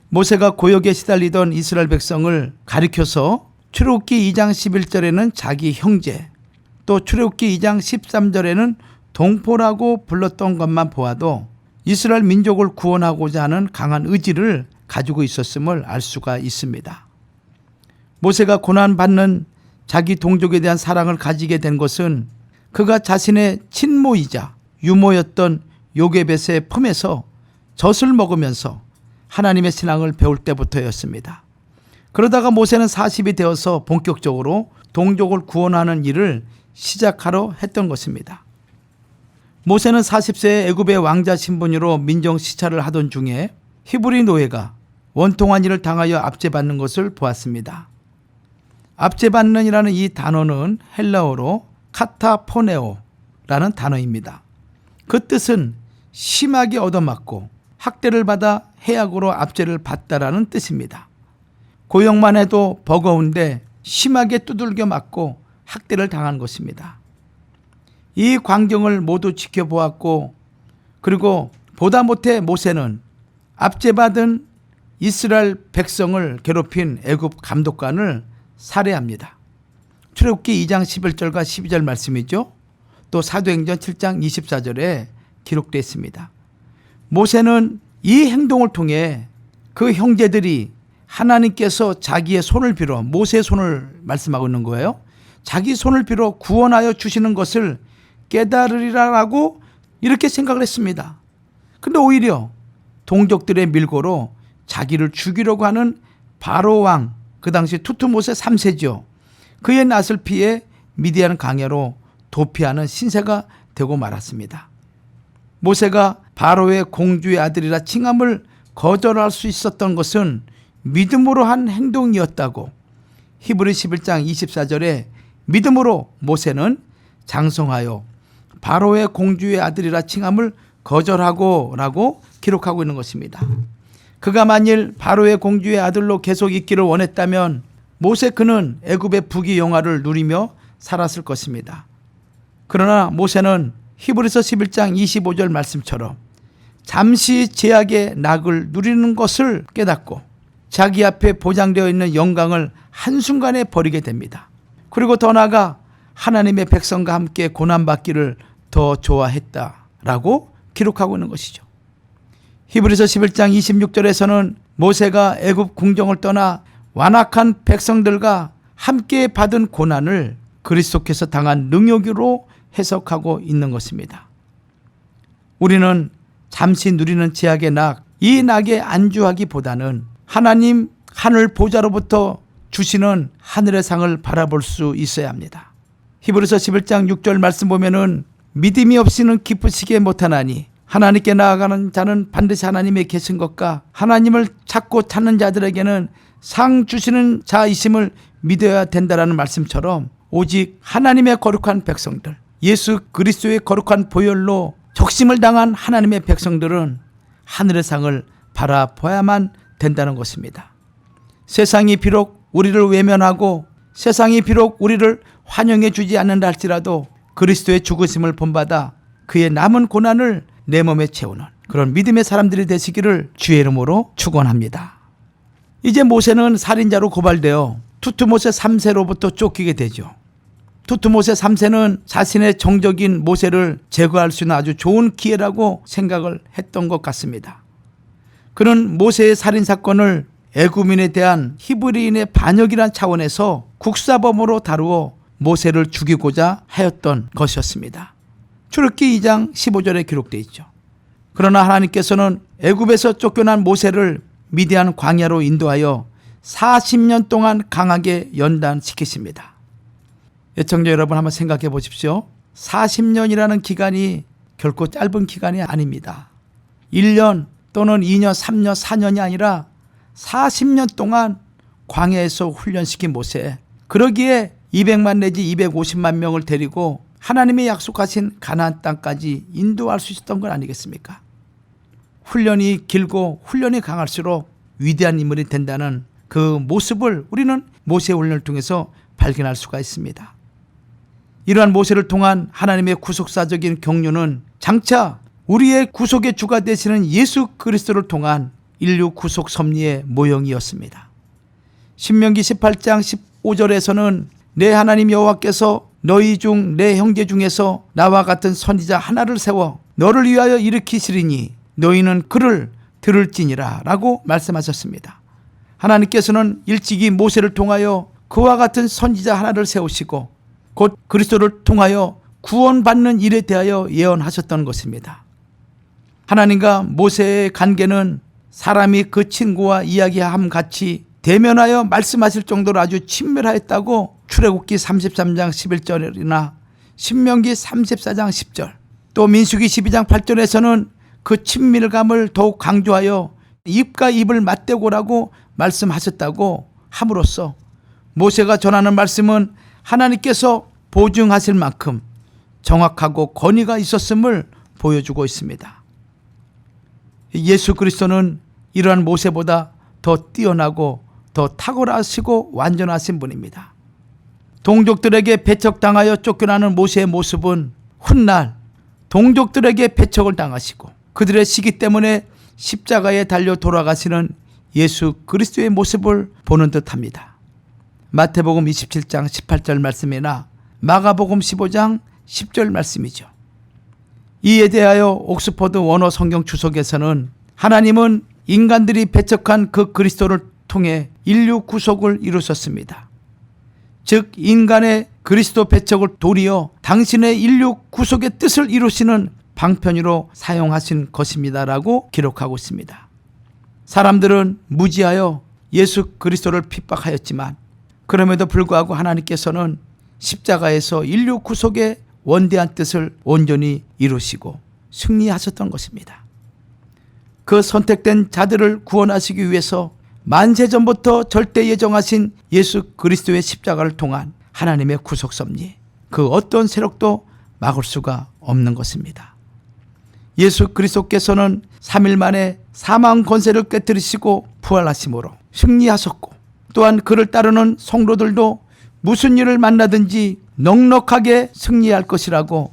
모세가 고역에 시달리던 이스라엘 백성을 가리켜서 출애굽기 2장 11절에는 자기 형제, 또 출애굽기 2장 13절에는 동포라고 불렀던 것만 보아도 이스라엘 민족을 구원하고자 하는 강한 의지를 가지고 있었음을 알 수가 있습니다. 모세가 고난받는 자기 동족에 대한 사랑을 가지게 된 것은 그가 자신의 친모이자 유모였던 요게벳의 품에서 젖을 먹으면서 하나님의 신앙을 배울 때부터였습니다. 그러다가 모세는 40이 되어서 본격적으로 동족을 구원하는 일을 시작하려 했던 것입니다. 모세는 40세에 애굽의 왕자 신분으로 민정 시찰을 하던 중에 히브리 노예가 원통한 일을 당하여 압제받는 것을 보았습니다. 압제받는이라는 이 단어는 헬라어로 카타포네오라는 단어입니다. 그 뜻은 심하게 얻어맞고 학대를 받아 해악으로 압제를 받다라는 뜻입니다. 고역만 해도 버거운데 심하게 두들겨 맞고 학대를 당한 것입니다. 이 광경을 모두 지켜보았고, 그리고 보다 못해 모세는 압제받은 이스라엘 백성을 괴롭힌 애굽 감독관을 살해합니다. 출애굽기 2장 11절과 12절 말씀이죠. 또 사도행전 7장 24절에 기록되어 있습니다. 모세는 이 행동을 통해 그 형제들이 하나님께서 자기의 손을 빌어, 모세의 손을 말씀하고 있는 거예요. 자기 손을 빌어 구원하여 주시는 것을 깨달으리라고 이렇게 생각을 했습니다. 근데 오히려 동족들의 밀고로 자기를 죽이려고 하는 바로 왕, 그 당시 투투모세 3세죠. 그의 낯을 피해 미디안 강야로 도피하는 신세가 되고 말았습니다. 모세가 바로의 공주의 아들이라 칭함을 거절할 수 있었던 것은 믿음으로 한 행동이었다고 히브리 11장 24절에 믿음으로 모세는 장성하여 바로의 공주의 아들이라 칭함을 거절하고 라고 기록하고 있는 것입니다. 그가 만일 바로의 공주의 아들로 계속 있기를 원했다면 모세 그는 애굽의 부귀 영화를 누리며 살았을 것입니다. 그러나 모세는 히브리서 11장 25절 말씀처럼 잠시 제약의 낙을 누리는 것을 깨닫고 자기 앞에 보장되어 있는 영광을 한순간에 버리게 됩니다. 그리고 더 나아가 하나님의 백성과 함께 고난받기를 더 좋아했다라고 기록하고 있는 것이죠. 히브리서 11장 26절에서는 모세가 애굽 궁정을 떠나 완악한 백성들과 함께 받은 고난을 그리스도께서 당한 능욕으로 해석하고 있는 것입니다. 우리는 잠시 누리는 제약의 낙, 이 낙에 안주하기보다는 하나님 하늘 보좌로부터 주시는 하늘의 상을 바라볼 수 있어야 합니다. 히브리서 11장 6절 말씀 보면은 믿음이 없이는 기쁘시게 못하나니 하나님께 나아가는 자는 반드시 하나님의 계신 것과 하나님을 찾고 찾는 자들에게는 상 주시는 자이심을 믿어야 된다라는 말씀처럼 오직 하나님의 거룩한 백성들, 예수 그리스도의 거룩한 보혈로 적심을 당한 하나님의 백성들은 하늘의 상을 바라봐야만 된다는 것입니다. 세상이 비록 우리를 외면하고 세상이 비록 우리를 환영해 주지 않는다 할지라도 그리스도의 죽으심을 본받아 그의 남은 고난을 내 몸에 채우는 그런 믿음의 사람들이 되시기를 주의 이름으로 축원합니다. 이제 모세는 살인자로 고발되어 투트모세 3세로부터 쫓기게 되죠. 투트모세 3세는 자신의 정적인 모세를 제거할 수 있는 아주 좋은 기회라고 생각을 했던 것 같습니다. 그는 모세의 살인사건을 애굽인에 대한 히브리인의 반역이란 차원에서 국사범으로 다루어 모세를 죽이고자 하였던 것이었습니다. 출애굽기 2장 15절에 기록되어 있죠. 그러나 하나님께서는 애굽에서 쫓겨난 모세를 미디안 광야로 인도하여 40년 동안 강하게 연단시키십니다. 애청자 여러분 한번 생각해 보십시오. 40년이라는 기간이 결코 짧은 기간이 아닙니다. 1년 또는 2년, 3년, 4년이 아니라 40년 동안 광야에서 훈련시킨 모세, 그러기에 200만 내지 250만 명을 데리고 하나님의 약속하신 가나안 땅까지 인도할 수 있었던 건 아니겠습니까? 훈련이 길고 훈련이 강할수록 위대한 인물이 된다는 그 모습을 우리는 모세의 훈련을 통해서 발견할 수가 있습니다. 이러한 모세를 통한 하나님의 구속사적인 경륜은 장차 우리의 구속의 주가 되시는 예수 그리스도를 통한 인류 구속 섭리의 모형이었습니다. 신명기 18장 15절에서는 내 하나님 여호와께서 너희 중 내 형제 중에서 나와 같은 선지자 하나를 세워 너를 위하여 일으키시리니 너희는 그를 들을지니라 라고 말씀하셨습니다. 하나님께서는 일찍이 모세를 통하여 그와 같은 선지자 하나를 세우시고 곧 그리스도를 통하여 구원받는 일에 대하여 예언하셨던 것입니다. 하나님과 모세의 관계는 사람이 그 친구와 이야기함 같이 대면하여 말씀하실 정도로 아주 친밀하였다고 출애굽기 33장 11절이나 신명기 34장 10절 또 민수기 12장 8절에서는 그 친밀감을 더욱 강조하여 입과 입을 맞대고라고 말씀하셨다고 함으로써 모세가 전하는 말씀은 하나님께서 보증하실 만큼 정확하고 권위가 있었음을 보여주고 있습니다. 예수 그리스도는 이러한 모세보다 더 뛰어나고 더 탁월하시고 완전하신 분입니다. 동족들에게 배척당하여 쫓겨나는 모세의 모습은 훗날 동족들에게 배척을 당하시고 그들의 시기 때문에 십자가에 달려 돌아가시는 예수 그리스도의 모습을 보는 듯합니다. 마태복음 27장 18절 말씀이나 마가복음 15장 10절 말씀이죠. 이에 대하여 옥스퍼드 원어 성경 주석에서는 하나님은 인간들이 배척한 그 그리스도를 통해 인류 구속을 이루셨습니다. 즉 인간의 그리스도 배척을 도리어 당신의 인류 구속의 뜻을 이루시는 방편으로 사용하신 것입니다라고 기록하고 있습니다. 사람들은 무지하여 예수 그리스도를 핍박하였지만 그럼에도 불구하고 하나님께서는 십자가에서 인류 구속의 원대한 뜻을 온전히 이루시고 승리하셨던 것입니다. 그 선택된 자들을 구원하시기 위해서 만세전부터 절대 예정하신 예수 그리스도의 십자가를 통한 하나님의 구속 섭리, 그 어떤 세력도 막을 수가 없는 것입니다. 예수 그리스도께서는 3일 만에 사망 권세를 깨뜨리시고 부활하심으로 승리하셨고 또한 그를 따르는 성도들도 무슨 일을 만나든지 넉넉하게 승리할 것이라고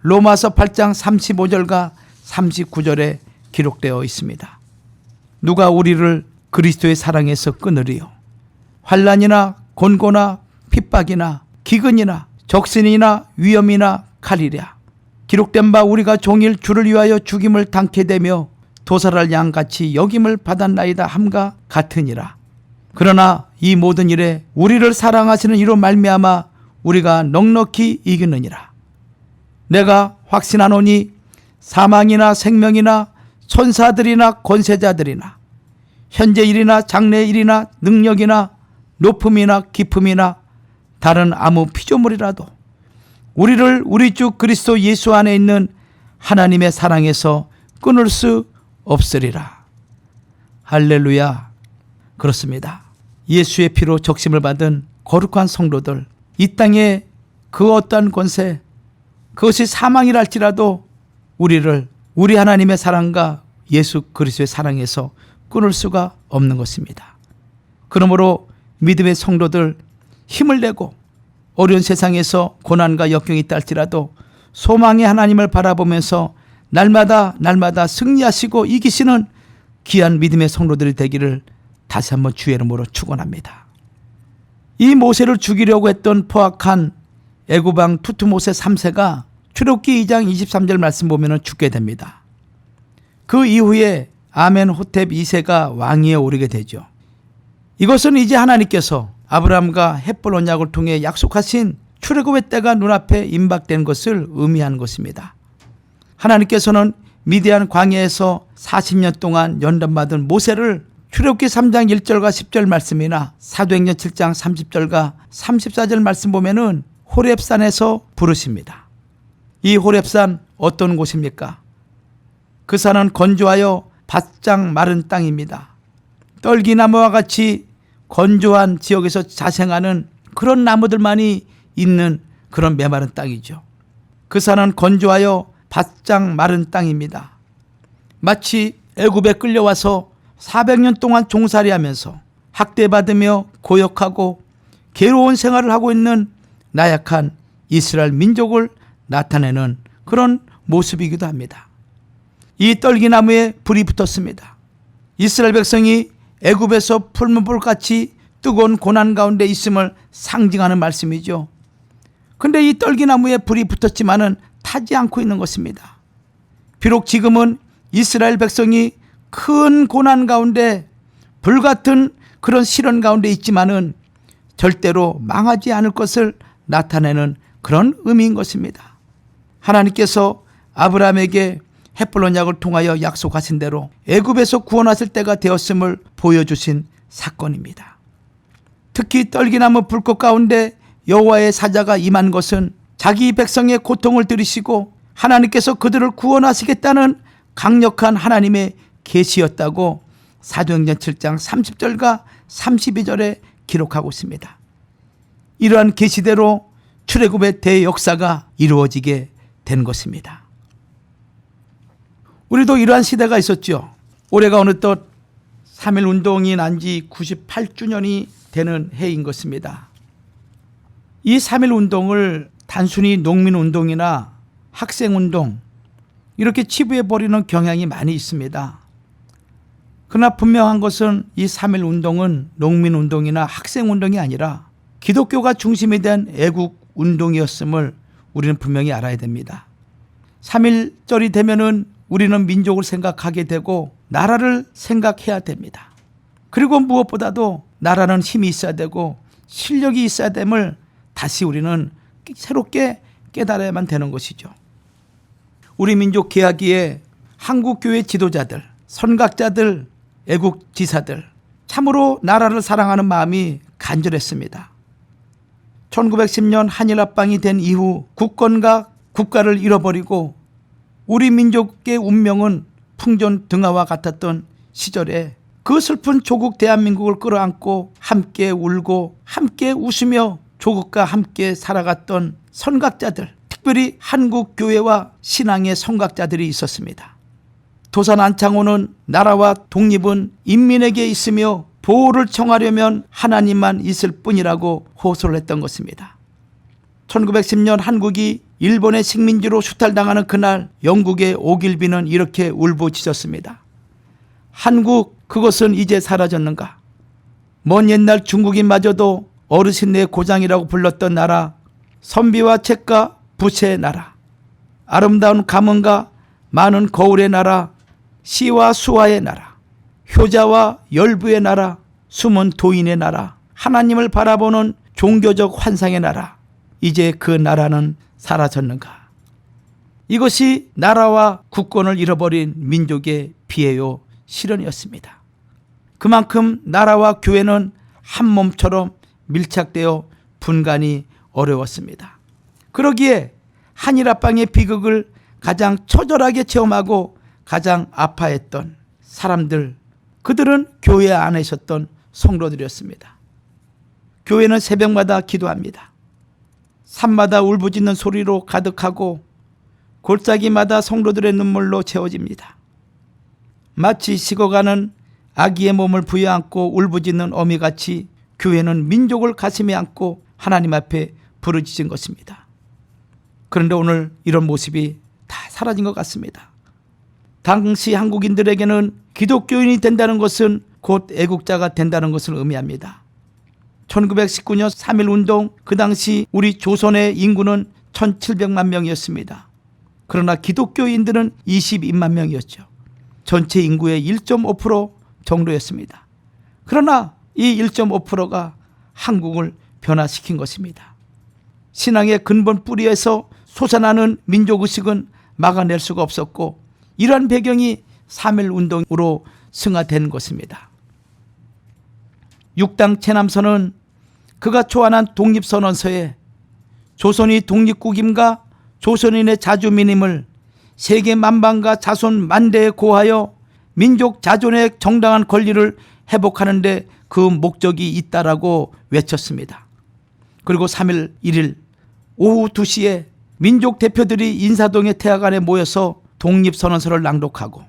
로마서 8장 35절과 39절에 기록되어 있습니다. 누가 우리를 그리스도의 사랑에서 끊으리요. 환난이나 곤고나 핍박이나 기근이나 적신이나 위험이나 칼이랴. 기록된 바 우리가 종일 주를 위하여 죽임을 당케 되며 도살할 양같이 여김을 받았나이다 함과 같으니라. 그러나 이 모든 일에 우리를 사랑하시는 이로 말미암아 우리가 넉넉히 이기느니라. 내가 확신하노니 사망이나 생명이나 천사들이나 권세자들이나 현재 일이나 장래 일이나 능력이나 높음이나 깊음이나 다른 아무 피조물이라도 우리를 우리 주 그리스도 예수 안에 있는 하나님의 사랑에서 끊을 수 없으리라. 할렐루야. 그렇습니다. 예수의 피로 적심을 받은 거룩한 성도들, 이 땅에 그 어떠한 권세, 그것이 사망이라 할지라도 우리를 우리 하나님의 사랑과 예수 그리스도의 사랑에서 끊을 수가 없는 것입니다. 그러므로 믿음의 성도들 힘을 내고 어려운 세상에서 고난과 역경이 있다 할지라도 소망의 하나님을 바라보면서 날마다 승리하시고 이기시는 귀한 믿음의 성도들이 되기를 다시 한번 주의 이름으로 축원합니다. 이 모세를 죽이려고 했던 포악한 애굽왕 투투모세 3세가 출애굽기 2장 23절 말씀 보면 죽게 됩니다. 그 이후에 아멘호텝 2세가 왕위에 오르게 되죠. 이것은 이제 하나님께서 아브라함과 헷볼 언약을 통해 약속하신 출애굽의 때가 눈앞에 임박된 것을 의미하는 것입니다. 하나님께서는 미디안 광야에서 40년 동안 연단받은 모세를 출애굽기 3장 1절과 10절 말씀이나 사도행전 7장 30절과 34절 말씀 보면은 호렙산에서 부르십니다. 이 호렙산 어떤 곳입니까? 그 산은 건조하여 바짝 마른 땅입니다. 떨기나무와 같이 건조한 지역에서 자생하는 그런 나무들만이 있는 그런 메마른 땅이죠. 그 산은 건조하여 바짝 마른 땅입니다. 마치 애굽에 끌려와서 400년 동안 종살이하면서 학대받으며 고역하고 괴로운 생활을 하고 있는 나약한 이스라엘 민족을 나타내는 그런 모습이기도 합니다. 이 떨기나무에 불이 붙었습니다. 이스라엘 백성이 애굽에서 풀무불같이 뜨거운 고난 가운데 있음을 상징하는 말씀이죠. 그런데 이 떨기나무에 불이 붙었지만은 타지 않고 있는 것입니다. 비록 지금은 이스라엘 백성이 큰 고난 가운데 불같은 그런 시련 가운데 있지만은 절대로 망하지 않을 것을 나타내는 그런 의미인 것입니다. 하나님께서 아브라함에게 헷볼 언약을 통하여 약속하신 대로 애굽에서 구원하실 때가 되었음을 보여주신 사건입니다. 특히 떨기나무 불꽃 가운데 여호와의 사자가 임한 것은 자기 백성의 고통을 들으시고 하나님께서 그들을 구원하시겠다는 강력한 하나님의 계시였다고 사도행전 7장 30절과 32절에 기록하고 있습니다. 이러한 계시대로 출애굽의 대역사가 이루어지게 된 것입니다. 우리도 이러한 시대가 있었죠. 올해가 어느덧 3.1 운동이 난 지 98주년이 되는 해인 것입니다. 이 3.1 운동을 단순히 농민운동이나 학생운동 이렇게 치부해버리는 경향이 많이 있습니다. 그러나 분명한 것은 이 3.1 운동은 농민운동이나 학생운동이 아니라 기독교가 중심이 된 애국운동이었음을 우리는 분명히 알아야 됩니다. 3.1절이 되면은 우리는 민족을 생각하게 되고 나라를 생각해야 됩니다. 그리고 무엇보다도 나라는 힘이 있어야 되고 실력이 있어야 됨을 다시 우리는 새롭게 깨달아야만 되는 것이죠. 우리 민족 개화기에 한국교회 지도자들, 선각자들, 애국지사들 참으로 나라를 사랑하는 마음이 간절했습니다. 1910년 한일합방이 된 이후 국권과 국가를 잃어버리고 우리 민족의 운명은 풍전등화와 같았던 시절에 그 슬픈 조국 대한민국을 끌어안고 함께 울고 함께 웃으며 조국과 함께 살아갔던 선각자들, 특별히 한국교회와 신앙의 선각자들이 있었습니다. 도산 안창호는 나라와 독립은 인민에게 있으며 보호를 청하려면 하나님만 있을 뿐이라고 호소를 했던 것입니다. 1910년 한국이 일본의 식민지로 수탈당하는 그날 영국의 오길비는 이렇게 울부짖었습니다. 한국 그것은 이제 사라졌는가? 먼 옛날 중국인마저도 어르신네 고장이라고 불렀던 나라, 선비와 책과 부채의 나라, 아름다운 가문과 많은 거울의 나라, 시와 수화의 나라, 효자와 열부의 나라, 숨은 도인의 나라, 하나님을 바라보는 종교적 환상의 나라, 이제 그 나라는 사라졌는가? 이것이 나라와 국권을 잃어버린 민족의 비애요 실현이었습니다. 그만큼 나라와 교회는 한 몸처럼 밀착되어 분간이 어려웠습니다. 그러기에 한일 합방의 비극을 가장 처절하게 체험하고 가장 아파했던 사람들, 그들은 교회 안에 있었던 성도들이었습니다. 교회는 새벽마다 기도합니다. 산마다 울부짖는 소리로 가득하고 골짜기마다 성도들의 눈물로 채워집니다. 마치 식어가는 아기의 몸을 부여안고 울부짖는 어미같이 교회는 민족을 가슴에 안고 하나님 앞에 부르짖은 것입니다. 그런데 오늘 이런 모습이 다 사라진 것 같습니다. 당시 한국인들에게는 기독교인이 된다는 것은 곧 애국자가 된다는 것을 의미합니다. 1919년 3.1운동, 그 당시 우리 조선의 인구는 1700만 명이었습니다. 그러나 기독교인들은 22만 명이었죠. 전체 인구의 1.5% 정도였습니다. 그러나 이 1.5%가 한국을 변화시킨 것입니다. 신앙의 근본 뿌리에서 솟아나는 민족의식은 막아낼 수가 없었고, 이러한 배경이 3.1운동으로 승화된 것입니다. 6당 체남선은 그가 초안한 독립선언서에 조선이 독립국임과 조선인의 자주민임을 세계 만방과 자손 만대에 고하여 민족 자존의 정당한 권리를 회복하는 데 그 목적이 있다라고 외쳤습니다. 그리고 3일 1일 오후 2시에 민족 대표들이 인사동의 태화관에 모여서 독립선언서를 낭독하고,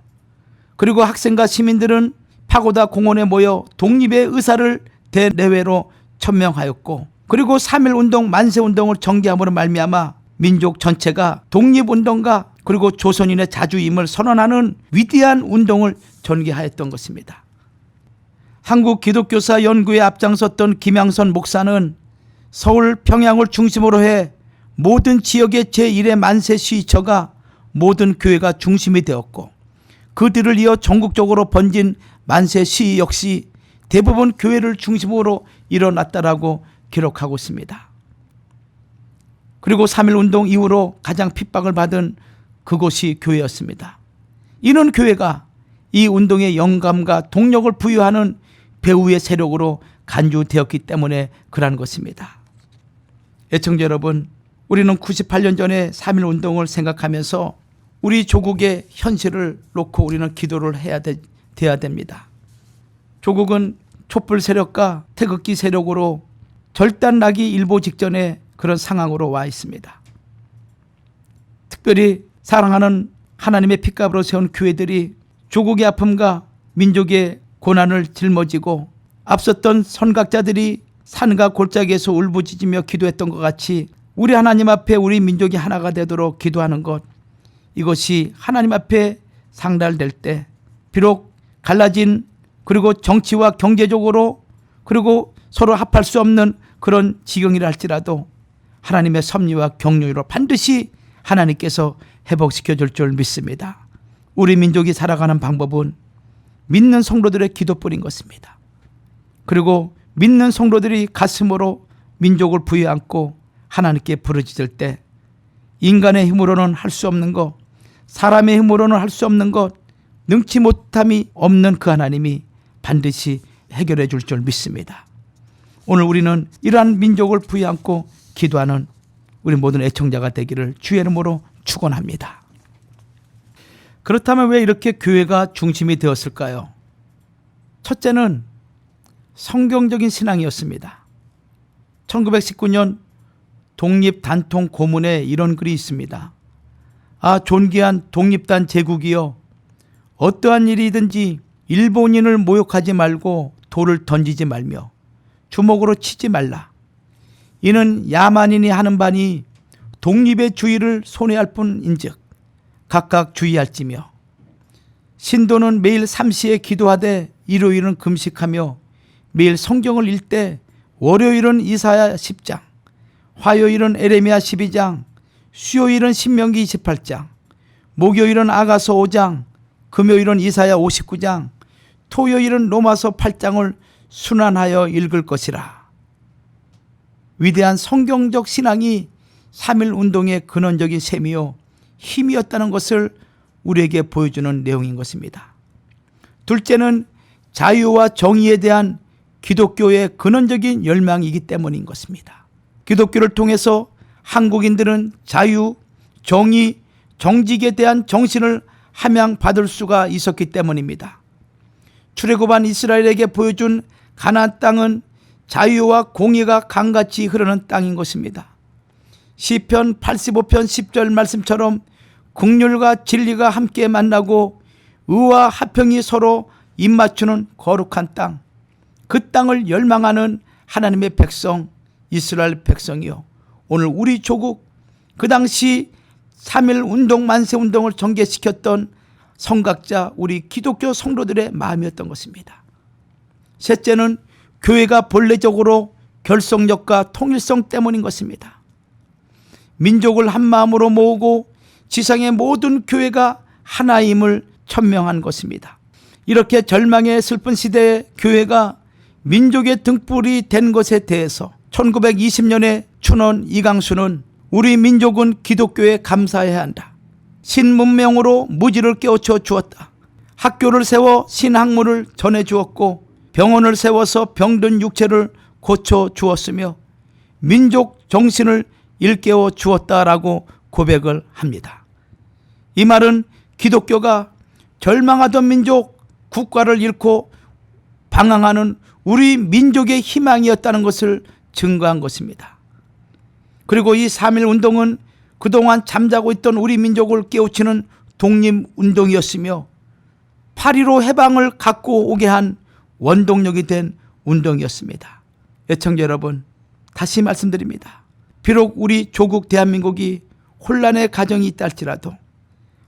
그리고 학생과 시민들은 파고다 공원에 모여 독립의 의사를 대내외로 천명하였고, 그리고 3.1운동 만세운동을 전개함으로 말미암아 민족 전체가 독립운동가 그리고 조선인의 자주임을 선언하는 위대한 운동을 전개하였던 것입니다. 한국 기독교사 연구에 앞장섰던 김양선 목사는 서울 평양을 중심으로 해 모든 지역의 제1의 만세 시위처가 모든 교회가 중심이 되었고, 그 뒤를 이어 전국적으로 번진 만세 시위 역시 대부분 교회를 중심으로 일어났다라고 기록하고 있습니다. 그리고 3.1운동 이후로 가장 핍박을 받은 그곳이 교회였습니다. 이는 교회가 이 운동에 영감과 동력을 부여하는 배후의 세력으로 간주되었기 때문에 그러한 것입니다. 애청자 여러분, 우리는 98년 전에 3.1운동을 생각하면서 우리 조국의 현실을 놓고 우리는 기도를 돼야 됩니다. 조국은 촛불 세력과 태극기 세력으로 절단나기 일보 직전에 그런 상황으로 와 있습니다. 특별히 사랑하는 하나님의 핏값으로 세운 교회들이 조국의 아픔과 민족의 고난을 짊어지고 앞섰던 선각자들이 산과 골짜기에서 울부짖으며 기도했던 것 같이 우리 하나님 앞에 우리 민족이 하나가 되도록 기도하는 것, 이것이 하나님 앞에 상달될 때 비록 갈라진, 그리고 정치와 경제적으로 그리고 서로 합할 수 없는 그런 지경이라 할지라도 하나님의 섭리와 경륜으로 반드시 하나님께서 회복시켜 줄 줄 믿습니다. 우리 민족이 살아가는 방법은 믿는 성도들의 기도뿐인 것입니다. 그리고 믿는 성도들이 가슴으로 민족을 부여안고 하나님께 부르짖을 때 인간의 힘으로는 할 수 없는 것, 사람의 힘으로는 할 수 없는 것, 능치 못함이 없는 그 하나님이 반드시 해결해 줄 줄 믿습니다. 오늘 우리는 이러한 민족을 부여안고 기도하는 우리 모든 애청자가 되기를 주의 이름으로 축원합니다. 그렇다면 왜 이렇게 교회가 중심이 되었을까요? 첫째는 성경적인 신앙이었습니다. 1919년 독립단통 고문에 이런 글이 있습니다. 아, 존귀한 독립단 제국이여, 어떠한 일이든지 일본인을 모욕하지 말고 돌을 던지지 말며 주먹으로 치지 말라. 이는 야만인이 하는 바니 독립의 주의를 손해할 뿐인즉 각각 주의할지며, 신도는 매일 삼시에 기도하되 일요일은 금식하며 매일 성경을 읽되 월요일은 이사야 10장, 화요일은 에레미야 12장, 수요일은 신명기 28장, 목요일은 아가서 5장, 금요일은 이사야 59장, 토요일은 로마서 8장을 순환하여 읽을 것이라. 위대한 성경적 신앙이 3일 운동의 근원적인 셈이요 힘이었다는 것을 우리에게 보여주는 내용인 것입니다. 둘째는 자유와 정의에 대한 기독교의 근원적인 열망이기 때문인 것입니다. 기독교를 통해서 한국인들은 자유, 정의, 정직에 대한 정신을 함양받을 수가 있었기 때문입니다. 출애굽한 이스라엘에게 보여준 가나안 땅은 자유와 공의가 강같이 흐르는 땅인 것입니다. 시편 85편 10절 말씀처럼 긍휼과 진리가 함께 만나고 의와 화평이 서로 입맞추는 거룩한 땅, 그 땅을 열망하는 하나님의 백성, 이스라엘 백성이요, 오늘 우리 조국, 그 당시 3.1 운동, 만세운동을 전개시켰던 성각자 우리 기독교 성도들의 마음이었던 것입니다. 셋째는 교회가 본래적으로 결속력과 통일성 때문인 것입니다. 민족을 한 마음으로 모으고 지상의 모든 교회가 하나임을 천명한 것입니다. 이렇게 절망의 슬픈 시대에 교회가 민족의 등불이 된 것에 대해서 1920년에 춘원 이강수는 우리 민족은 기독교에 감사해야 한다. 신문명으로 무지를 깨우쳐 주었다. 학교를 세워 신학문을 전해 주었고 병원을 세워서 병든 육체를 고쳐 주었으며 민족 정신을 일깨워 주었다라고 고백을 합니다. 이 말은 기독교가 절망하던 민족, 국가를 잃고 방황하는 우리 민족의 희망이었다는 것을 증거한 것입니다. 그리고 이 3.1 운동은 그동안 잠자고 있던 우리 민족을 깨우치는 독립운동이었으며 8.15 해방을 갖고 오게 한 원동력이 된 운동이었습니다. 애청자 여러분, 다시 말씀드립니다. 비록 우리 조국 대한민국이 혼란의 가정이 있다 할지라도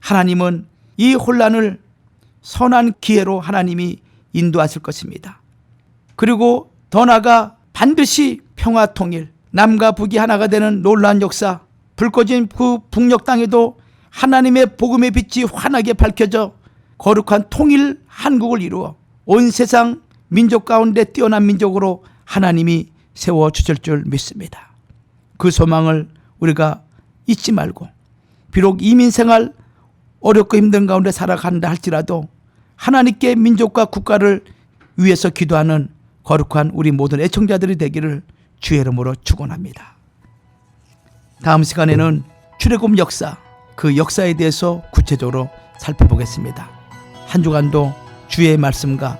하나님은 이 혼란을 선한 기회로 하나님이 인도하실 것입니다. 그리고 더 나아가 반드시 평화 통일, 남과 북이 하나가 되는 놀라운 역사, 불 꺼진 그 북녘 땅에도 하나님의 복음의 빛이 환하게 밝혀져 거룩한 통일 한국을 이루어 온 세상 민족 가운데 뛰어난 민족으로 하나님이 세워주실 줄 믿습니다. 그 소망을 우리가 잊지 말고, 비록 이민생활 어렵고 힘든 가운데 살아간다 할지라도 하나님께 민족과 국가를 위해서 기도하는 거룩한 우리 모든 애청자들이 되기를 주의 이름으로 축원합니다. 다음 시간에는 출애굽 역사, 그 역사에 대해서 구체적으로 살펴보겠습니다. 한 주간도 주의 말씀과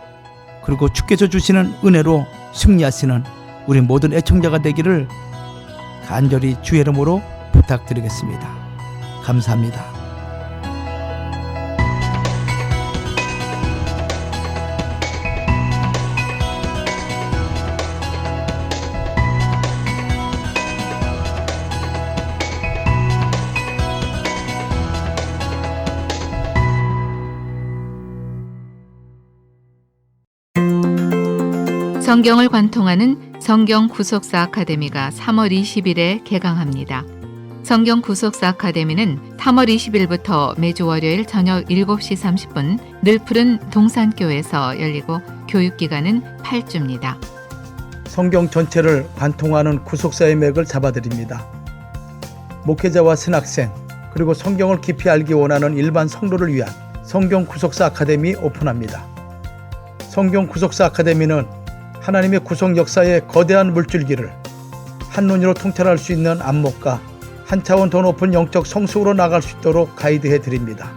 그리고 주께서 주시는 은혜로 승리하시는 우리 모든 애청자가 되기를 간절히 주의 이름으로 부탁드리겠습니다. 감사합니다. 성경을 관통하는 성경 구속사 아카데미가 3월 20일에 개강합니다. 성경 구속사 아카데미는 3월 20일부터 매주 월요일 저녁 7시 30분 늘 푸른 동산교에서 열리고 교육기간은 8주입니다. 성경 전체를 관통하는 구속사의 맥을 잡아드립니다. 목회자와 신학생, 그리고 성경을 깊이 알기 원하는 일반 성도를 위한 성경 구속사 아카데미 오픈합니다. 성경 구속사 아카데미는 하나님의 구속 역사의 거대한 물줄기를 한눈으로 통찰할 수 있는 안목과 한 차원 더 높은 영적 성숙으로 나갈 수 있도록 가이드해 드립니다.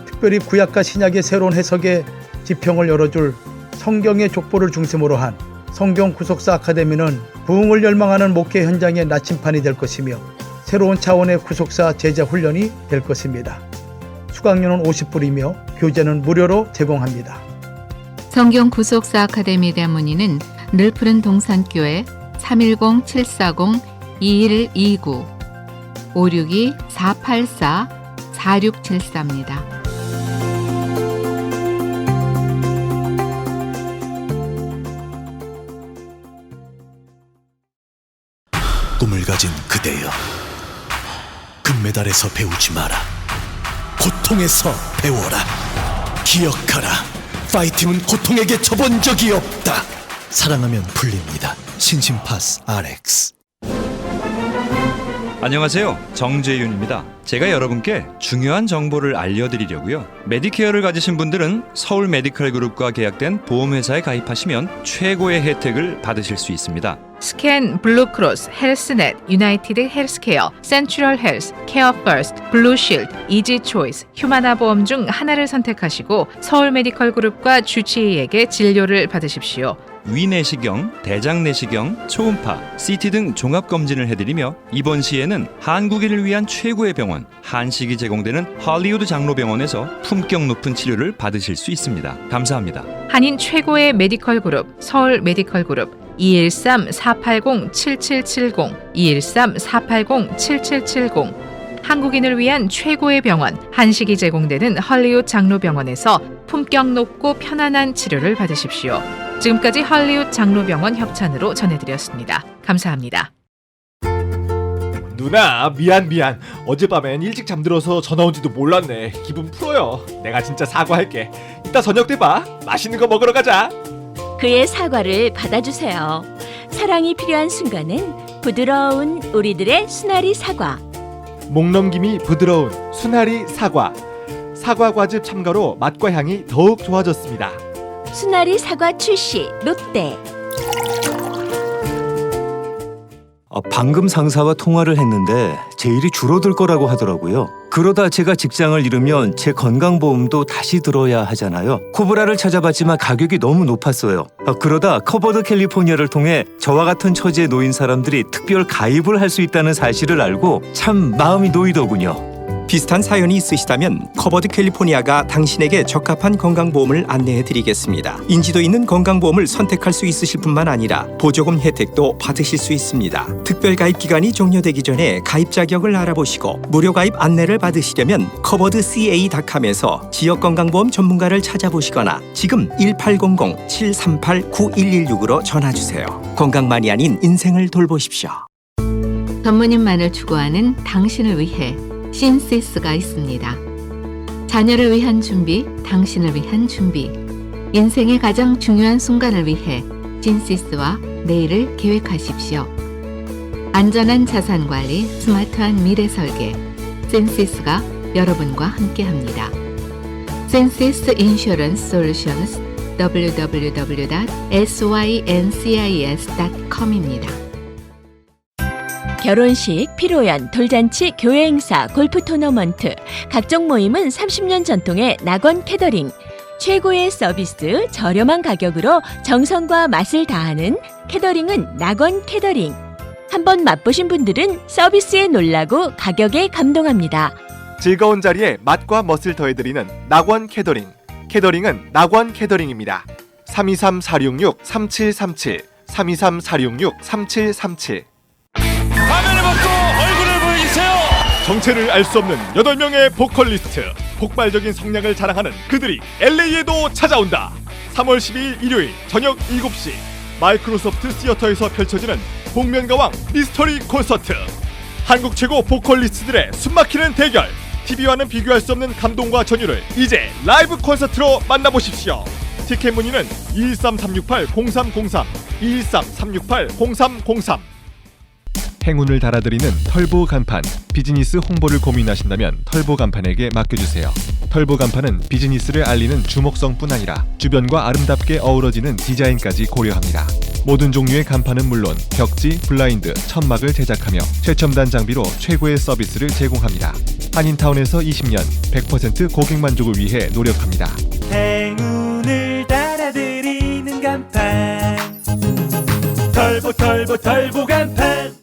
특별히 구약과 신약의 새로운 해석의 지평을 열어줄 성경의 족보를 중심으로 한 성경 구속사 아카데미는 부흥을 열망하는 목회 현장의 나침판이 될 것이며 새로운 차원의 구속사 제자 훈련이 될 것입니다. 수강료는 50불이며 교재는 무료로 제공합니다. 성경 구속사 아카데미에 대한 문의는 늘 푸른 동산교회 310-740-2129 562-484-4674입니다. 꿈을 가진 그대여, 금메달에서 배우지 마라. 고통에서 배워라. 기억하라. 파이팅은 고통에게 져본 적이 없다. 사랑하면 풀립니다. 신심파스 RX. 안녕하세요. 정재윤입니다. 제가 여러분께 중요한 정보를 알려드리려고요. 메디케어를 가지신 분들은 서울 메디컬 그룹과 계약된 보험회사에 가입하시면 최고의 혜택을 받으실 수 있습니다. 스캔, 블루크로스, 헬스넷, 유나이티드 헬스케어, 센트럴 헬스, 케어 퍼스트, 블루실드, 이지 초이스, 휴마나 보험 중 하나를 선택하시고 서울 메디컬 그룹과 주치의에게 진료를 받으십시오. 위내시경, 대장내시경, 초음파, CT 등 종합검진을 해드리며 이번 시에는 한국인을 위한 최고의 병원 한식이 제공되는 할리우드 장로병원에서 품격 높은 치료를 받으실 수 있습니다. 감사합니다. 한인 최고의 메디컬 그룹 서울 메디컬 그룹 213-480-7770 213-480-7770 한국인을 위한 최고의 병원 한식이 제공되는 할리우드 장로병원에서 품격 높고 편안한 치료를 받으십시오. 지금까지 할리우드 장로병원 협찬으로 전해드렸습니다. 감사합니다. 누나 미안. 어젯밤엔 일찍 잠들어서 전화 온지도 몰랐네. 기분 풀어요. 내가 진짜 사과할게. 이따 저녁 때 봐. 맛있는 거 먹으러 가자. 그의 사과를 받아주세요. 사랑이 필요한 순간은 부드러운 우리들의 수나리 사과. 목넘김이 부드러운 수나리 사과. 사과 과즙 첨가로 맛과 향이 더욱 좋아졌습니다. 수나리 사과 출시 롯데. 방금 상사와 통화를 했는데 제 일이 줄어들 거라고 하더라고요. 그러다 제가 직장을 잃으면 제 건강보험도 다시 들어야 하잖아요. 코브라를 찾아봤지만 가격이 너무 높았어요. 그러다 커버드 캘리포니아를 통해 저와 같은 처지에 놓인 사람들이 특별 가입을 할 수 있다는 사실을 알고 참 마음이 놓이더군요. 비슷한 사연이 있으시다면 커버드 캘리포니아가 당신에게 적합한 건강보험을 안내해드리겠습니다. 인지도 있는 건강보험을 선택할 수 있으실 뿐만 아니라 보조금 혜택도 받으실 수 있습니다. 특별가입 기간이 종료되기 전에 가입 자격을 알아보시고 무료 가입 안내를 받으시려면 coveredca.com에서 지역건강보험 전문가를 찾아보시거나 지금 1800-738-9116으로 전화주세요. 건강만이 아닌 인생을 돌보십시오. 전문인만을 추구하는 당신을 위해 신시스가 있습니다. 자녀를 위한 준비, 당신을 위한 준비. 인생의 가장 중요한 순간을 위해 신시스와 내일을 계획하십시오. 안전한 자산 관리, 스마트한 미래 설계. 신시스가 여러분과 함께합니다. 신시스 인슈런스 솔루션스 www.syncis.com입니다. 결혼식, 피로연, 돌잔치, 교회 행사, 골프 토너먼트, 각종 모임은 30년 전통의 낙원 캐터링. 최고의 서비스, 저렴한 가격으로 정성과 맛을 다하는 캐터링은 낙원 캐터링. 한번 맛보신 분들은 서비스에 놀라고 가격에 감동합니다. 즐거운 자리에 맛과 멋을 더해드리는 낙원 캐터링. 캐터링은 낙원 캐터링입니다. 323-466-3737 323-466-3737 화면을 벗고 얼굴을 보여주세요. 정체를 알 수 없는 8명의 보컬리스트. 폭발적인 성량을 자랑하는 그들이 LA에도 찾아온다. 3월 12일 일요일 저녁 7시 마이크로소프트 시어터에서 펼쳐지는 복면가왕 미스터리 콘서트. 한국 최고 보컬리스트들의 숨막히는 대결. TV와는 비교할 수 없는 감동과 전율을 이제 라이브 콘서트로 만나보십시오. 티켓 문의는 213-368-0303 213-368-0303. 행운을 달아드리는 털보 간판. 비즈니스 홍보를 고민하신다면 털보 간판에게 맡겨주세요. 털보 간판은 비즈니스를 알리는 주목성뿐 아니라 주변과 아름답게 어우러지는 디자인까지 고려합니다. 모든 종류의 간판은 물론 벽지, 블라인드, 천막을 제작하며 최첨단 장비로 최고의 서비스를 제공합니다. 한인타운에서 20년 100% 고객 만족을 위해 노력합니다. 행운을 달아드리는 간판 털보 간판.